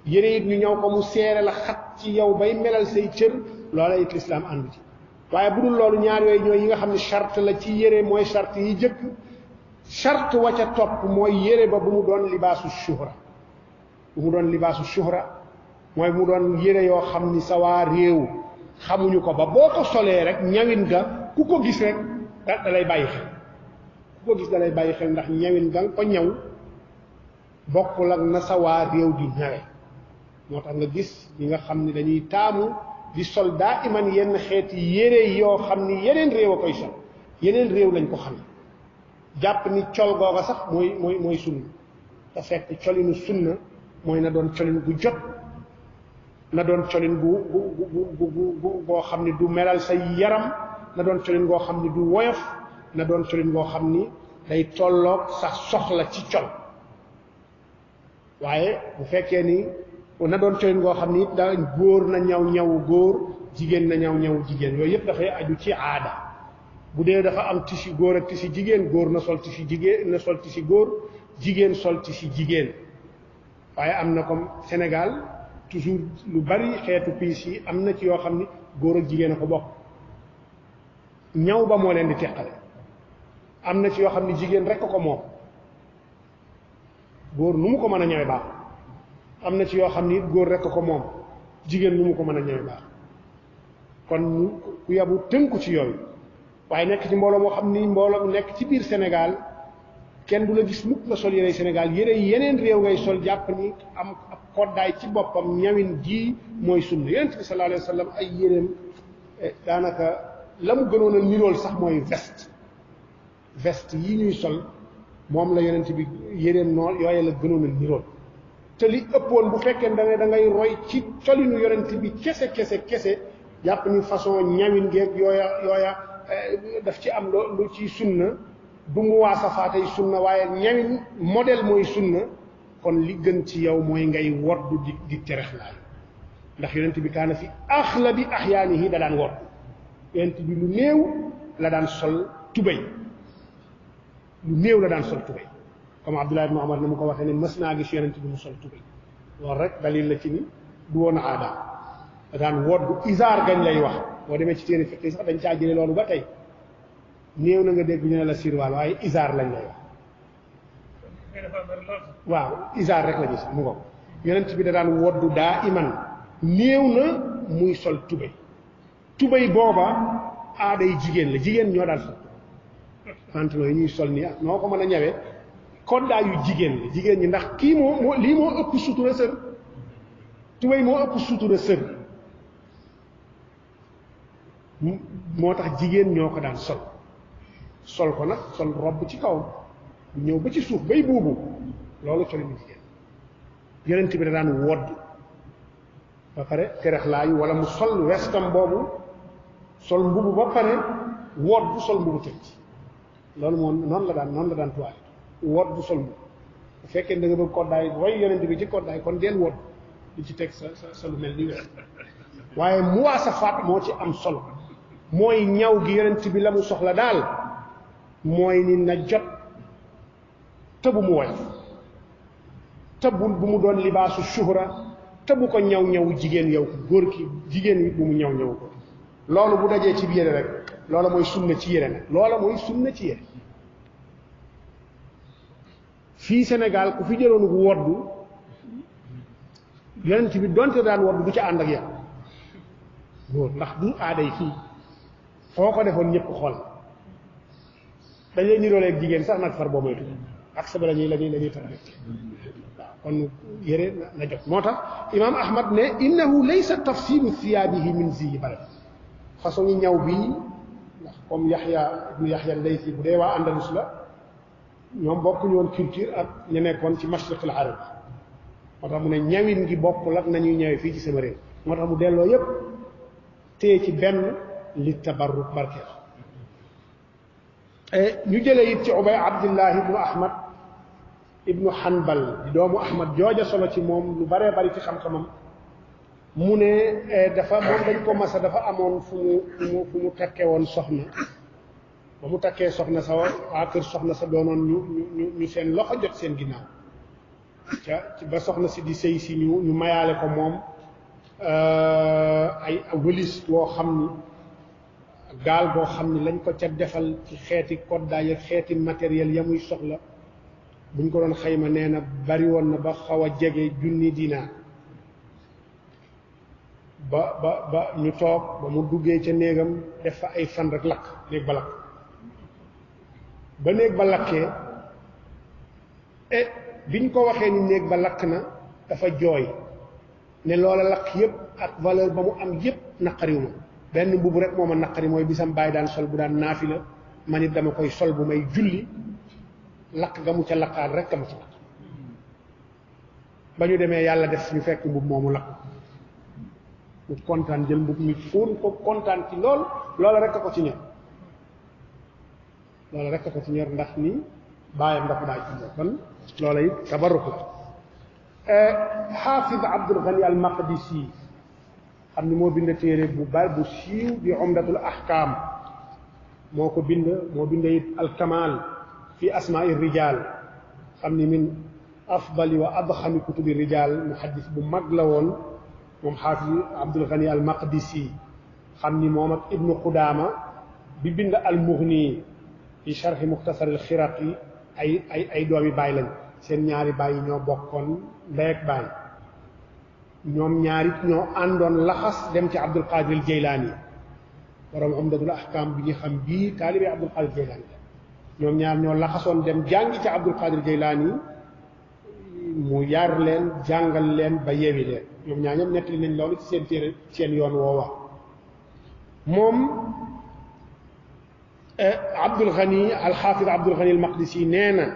yére it ñu ñëw ko mu seere la xat ci yow bay melal say cër loola it lislaam àndu ci waaye bu dul loolu ñaar yooyu ñooy yi nga xam ne charte la ci yére mooy charte yi jëkk charte wa ca topp mooy yére ba bu mu doon libaasu shuhra bu mu doon libaasu shuhra mooy bu mu doon yére yoo xam ni sa waa réew xamuñu ko ba boo ko solee rek ñawin ga ku ko gis rek da lay bàyyi xel ku ko gis da lay bàyyi xel ndax ñawin ga ko ñaw bokkul ak na sa waa réew di ñawe moo tax nga gis ñi nga xam ni dañuy taamu di sol daa iman yenn xeeti yére yoo xam ni yeneen réew a koy sol yeneen réew lañ ko xam jàpp ni col googa sax mooy sunna te fekk colinu sunna mooy na doon colin gu jot na doon colin gu goo xam ni du melal sa yaram na doon colin goo xam ni du woyof na doon colin goo xam ni day tolloog sa soxla ci col waaye bu fekkee ni na doon colin goo xam ni it da góor na ñaw góor jigéen na ñaw jigéen yooyu yëpp dafay aju ci aada bu dee dafa am tisi góor ak tisi jigéen góor na sol tisi jigéen na sol tisi góor jigéen sol tisi jigéen waaye am na comme Sénégal toujours lu bari xeetu piis yi am na ci yoo xam ni góor ak jigéen a ko bokk ñaw ba moo leen di teqale am na ci yoo xam ni jigéen rekk ko moom góor nu mu ko mën a ñawe baax am na ci yoo xam ni góor rekk ko moom jigéen nu mu ko mën a ñawe baax kon ku yabu tënku ci yooyu waaye nekk ci mbooloo moo xam ni mbooloo nekk ci biir Sénégal kenn du la gis mukk nga sol yére Sénégal yére yeneen réew ngay sol jàpp ni am ab koddaay ci boppam ñawin ji mooy sunna yonent bi sallallahu alayhi wa sallam ay yéreem daanaka la mu gënoon a nirool sax mooy veste yi ñuy sol moom la yonent bi yéreem noonu yooye la gënoon a nirool te li ëppoon bu fekkee da ngay roy ci colinu yonent bi kese jàpp ni façon ñawin geeg yooya daf ci am lu ci sunna du mu waasafaatay sunna waaye ñawin modèle mooy sunna kon li gën ci yow mooy ngay woddu di terexlaay ndax yonent bi kaana fi axlabi axyaanihi da daan woddu yonent bi lu néew la daan sol tubéy comme Abdullah ibn Umar ni mu ko waxee ne mës naa gis yonent bi mu sol tubéy loolu rek dalil la ci ni du woon aadaam da daan woddu isaar gañ lay wax boo demee ci téere fiqh sax dañ caa jële loolu ba tey néew na nga dégg ñu ne la sirwaal waaye isaar lañ lay wax waaw isaar rek la gis mu ngo yonent bi da daan woddu daa iman néew na muy sol tubéy booba aaday jigéen la jigéen ñoo daan sol pantalon yi ñuy sol nii ak noo ko mën a ñawee koddaayu jigéen la jigéen ñi ndax kii lii moo ëpp sutura sër tubéy moo ëpp sutura sër moo tax jigéen ñoo ko daan sol ko nag sol robb ci kaw ñëw ba ci suuf bay buubu loolu colinu jigéen yonent bi da daan wodd ba pare terexlaayu wala mu sol westam boobu sol mbubu ba pare wodd sol mbubu teg ci loolu moom noonu la daan tuwaay wodd sol mbubu bu fekkee da nga bëgg koddaay roy yonent bi ci koddaay kon deel wodd di ci teg sa lu mel ni weer waaye muwaasafaat moo ci am solo mooy ñaw gi yonent bi la mu soxla daal mooy ni na jot te bu mu woyof te bu mu doon libaasu shuhra te bu ko ñaw jigéen yow ko góor ki jigéen wi bu mu ñaw ko loolu bu dajee ci yére rek loola mooy sunna ci yére nag loola mooy sunna ci yére fii Sénégal ku fi jëloon gu woddu yonent bi donte daan woddu du ca ànd ak yow góor ndax du aaday fii foo ko defoon ñëpp xool dañ lay nirooleeg jigéen sax nag far boo moytu ak sa la ñuy tara waaw kon yére na jot moo tax imaam Ahmad ne innahu laysa tafsilu thiyaabihi min ziyi balad façon yi ñaw bii ndax comme ibnu Yaxya Laysi bu dee waa Andalus la ñoom bokkuñu woon culture ak ñu nekkoon ci mashriqul arab moo tax mu ne ñawin ngi bokkul ak nañuy ñëwee fii ci sama réew moo tax mu delloo yépp téye ci benn li tabarruk barkeel ñu jëlee it ci Ubay Abdullah ibnu Ahmad ibnu Hanbal di doomu Ahmad jooja solo ci moom lu baree bari ci xam-xamam mu ne dafa moom dañ ko masa dafa amoon fu mu takkee woon soxna ba mu takkee soxna sa waa kër soxna sa doonoon ñu seen loxo jot seen ginnaaw ba soxna si di sëy si ñu mayaale ko moom ay wëlis boo xam ni gaal boo xam ni lañ ko ca defal ci xeeti koddaay ak xeeti matériel ya muy soxla buñ ko doon xayma nee na bari woon na ba xaw a jege 1,000 dinaar ba ñu toog ba mu duggee ca néegam def fa ay fan rek lakk néeg ba lakk ba néeg ba lakkee biñ ko waxee ni néeg ba lakk na dafa jooy ne loola lakk yépp ak valeur ba mu am yépp naqariw ma benn mbubu rek moo ma naqari mooy bisam bàyyi daan sol bu daan naafila man it dama koy sol bu may julli lakk ga mu ca lakkaat rek ka ma ca lakk ba ñu demee yàlla def ñu fekk mbub moomu lakk mu kontaan jël mbub mi fóon ko kontaan ci lool loola rek a ko ci ñor loola rek a ko ci ñor ndax ni bàyyam dafa daa ci ñor kon loola it tabarruku xaafid Abdul Ghani al Maqdisi xam ni moo bind téere bu bari bu siiw di umdatul ahkam moo ko bind moo bind it al kamal fi asma'i rijal xam ni min afdali wa adxami kutubi rijal muhaddis bu mag la woon moom xaafid Abdul Ghani al Maqdisi xam ni moom ak ibnu Qudaama bi bind al Mughni fi sharhi mukhtasar al Khiraqi ay doomi baay lañ seen ñaari baay yi ñoo bokkoon ndey ak baay ñoom ñaari ñoo àndoon laxas dem ci Abdul Qadir al Jaylaani borom umdatul ahkam bi ñu xam bii taalibe Abdul Qadir al Jaylaani ñoom ñaar ñoo laxasoon dem jàngi ci Abdul Qadir al Jaylaani mu yar leen jàngal leen ba yeewi leen ñoom ñaar ñoom nettali nañ loolu ci seen téere seen yoon woowa moom Abdul Ghani al-Hafiz Abdul Ghani al-Maqdisi nee na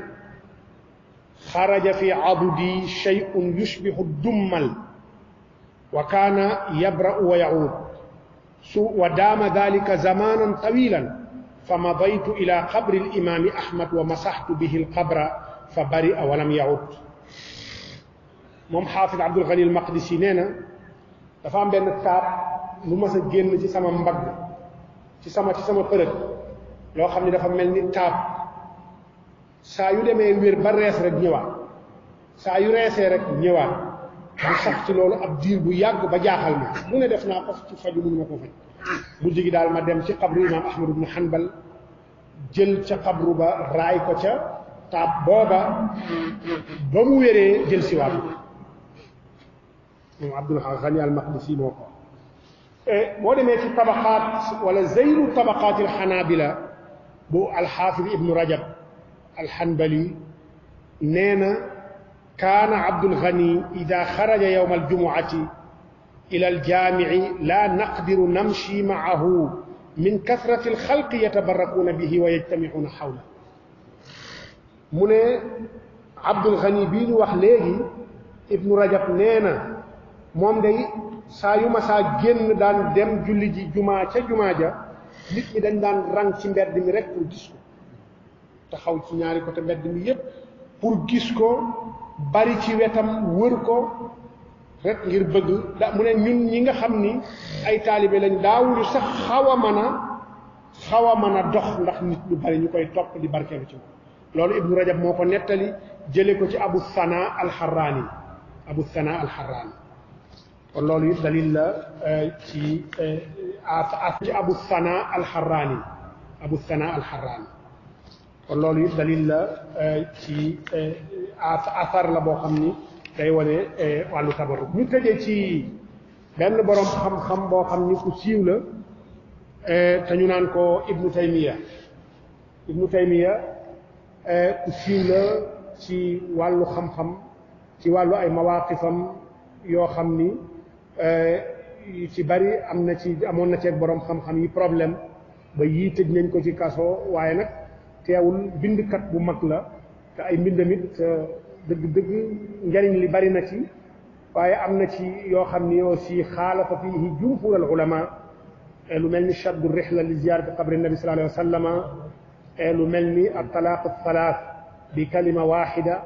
xaraja fi adudi shay'un yushbihu dummal wa kaana yabra'u wa ya'ud wa daama dhalika zamanan tawilan famadaytu ila qabri al-imam Ahmad wa masaxtu bihi al-qabra fa bari'a wa lam ya'ud moom Hafiz Abdul Ghani al-Maqdisi nee na dafa am benn taab lu mas a génn ci sama mbagg ci sama përëg loo xam ne dafa mel ni taab saa yu demee wér ba rees rek ñëwaat saa yu reesee rek ñëwaat bu sax ci loolu ab diir bu yàgg ba jaaxal ma mu ne def naa ko ci faju mënu ma ko faj mujj gi daal ma dem ci xabru imam Ahmad ibn Hanbal jël ca xabru ba raay ko ca taab booba ba mu wéree jël siwaat moom Abdul Ghani al-Maqdisi moo ko boo demee ci tabaqaat wala zeyru tabaqaat al-Hanabila bu al-Hafiz ibnu Rajab al-Hanbali nee na kaana Abdul Ghani ida xaraja yowma aljumuati ila aljaamici laa naqdiru namshi macahu min kasrati alxalqi yatabarrakuuna bihi wa yajtamicuuna xawla mu ne Abdul Ghani bii ñu wax léegi ibnu Rajab nee na moom day saa yu ma saa génn daan dem julli ji jumaa ca jumaa ja nit ñi dañ daan rang ci mbedd mi rek pour gis ko taxaw ci ñaari côté mbedd mi yépp pour gis ko bari ci wetam wër ko rek ngir bëgg mu ne ñun ñi nga xam ni ay taalibe lañ daawuñu sax xaw a mën a dox ndax nit ñu bari ñu koy topp di barkeelu ci moom loolu ibnu Rajab moo ko nettali jële ko ci Abu Sana al-Harrani kon loolu it dalil la ci Abu Sana al-Harrani kon loolu it dalil la ci asar la boo xam ni day wane wàllu tabarruk ñu tëjee ci benn borom xam-xam boo xam ni ku siiw la te ñu naan ko Ibnu Taymiya ku siiw la ci wàllu xam-xam ci wàllu ay mawaqifam yoo xam ni ci bari amoon na ceeg borom xam-xam yi problème ba yii tëj nañ ko ci kaso waaye nag teewul bindkat bu mag la te ay mbindamit dëgg-dëgg njariñ li bari na ci waaye am na ci yoo xam ni aussi xaalafa fiihi jumhur al ulama lu mel ni shaddu rihla li ziyarati qabri nabi sallallahu alayhi wa sallama lu mel ni at talaaq thalath bi kalima waxida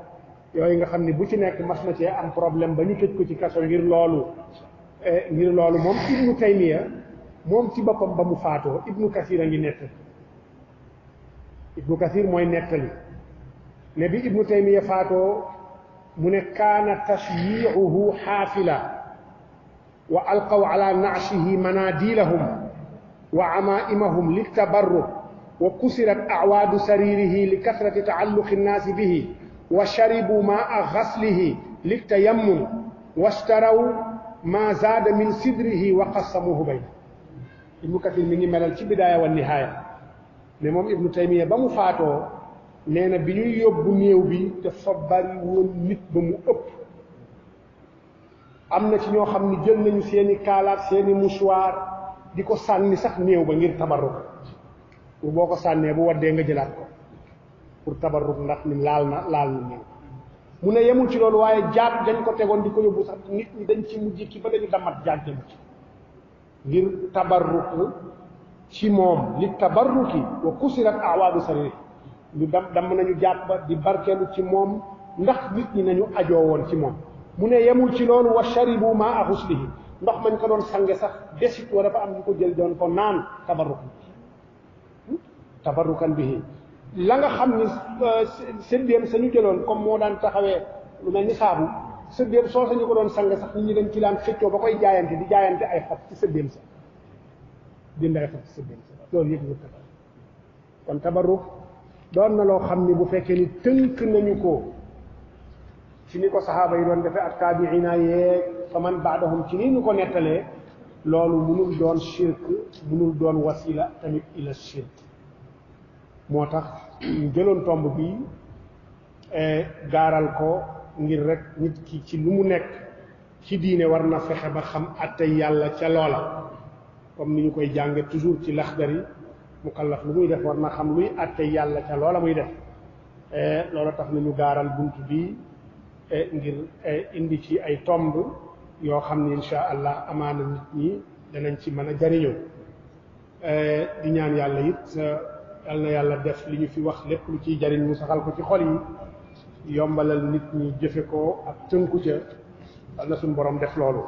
yooyu nga xam ni bu ci nekk mas na cee am problème ba ñu tëj ko ci kaso ngir loolu ngir loolu moom ibnu taymiya moom ci boppam ba mu faatoo ibnu kasir a ngi nettali ibnu kasir mooy nettali ne bi ibnu taymiya faatoo mu ne kaana tashyiicuhu xaafila wa alqaw ala naashihi manadilahum wa amaimahum liltabarruk wa kusirat acwaadu saririhi li kasrati tacalluqi nnaasi bihi wa sharibu maa gaslihi liltayammum washtaraw ma zaada min sidrihi wa qassamuhu bayna ibnu kathir mi ngi melal ci bidaaya wa nihaaya ne moom ibnu taymiya ba mu faatoo nee na bi ñuy yóbbu néew bi dafa bari woon nit ba mu ëpp am na ci ñoo xam ni jël nañu seeni kaalaat seeni mouchoir di ko sànni sax néew ba ngir tabarruk pour boo ko sànnee bu waddee nga jëlaat ko pour tabarruk ndax ni laal na néew mu ne yemul ci loolu waaye jaat dañ ko tegoon di ko yóbbu sax nit ñi dañ ci mujj ki ba dañu damat jaat jëm ci ngir tabarruk ci moom li tabarruki wa kusirat awaadu sariri ñu damm nañu jaat ba di barkeelu ci moom ndax nit ñi nañu ajoo woon ci moom mu ne yemul ci loolu wa sharibu maa a xuslihi ndox mañ ko doon sange sax desit wa dafa am ñu ko jël doon ko naan tabarrukan bihi la nga xam ni sëddéem sañu jëloon comme moo daan taxawee lu mel ni saabu sëddéem soo sañu ko doon sange sax nit ñi dañ ci daan xëccoo ba koy jaayante di jaayante ay xob ci sëddéem sa dind ay xob ci sëddéem sa loolu yëpp ñu tabarruk kon tabarruk doon na loo xam ni bu fekkee ni tënk nañu ko ci ni ko saxaaba yi doon defee ak taabiina yeeg fa man baadahum ci nii ñu ko nettalee loolu munul doon shirk munul doon wasila tamit ila shirk moo tax ñu jëloon tomb bi gaaral ko ngir rek nit ki ci lu mu nekk ci diine war na fexe ba xam atte yàlla ca loola comme ni ñu koy jànge toujours ci Laxdari mukallaf lu muy def war na xam luy atte yàlla ca loola muy def loola tax nañu gaaral bunt bi ngir indi ci ay tomb yoo xam ni insha allah amaana nit ñi danañ ci mën a jariñoo di ñaan yàlla it yal na yàlla def li ñu fi wax lépp lu ciy jariñ mu saxal ko ci xol yi yombalal nit ñi jëfe ko ak tënku ca yal na suñu borom def loolu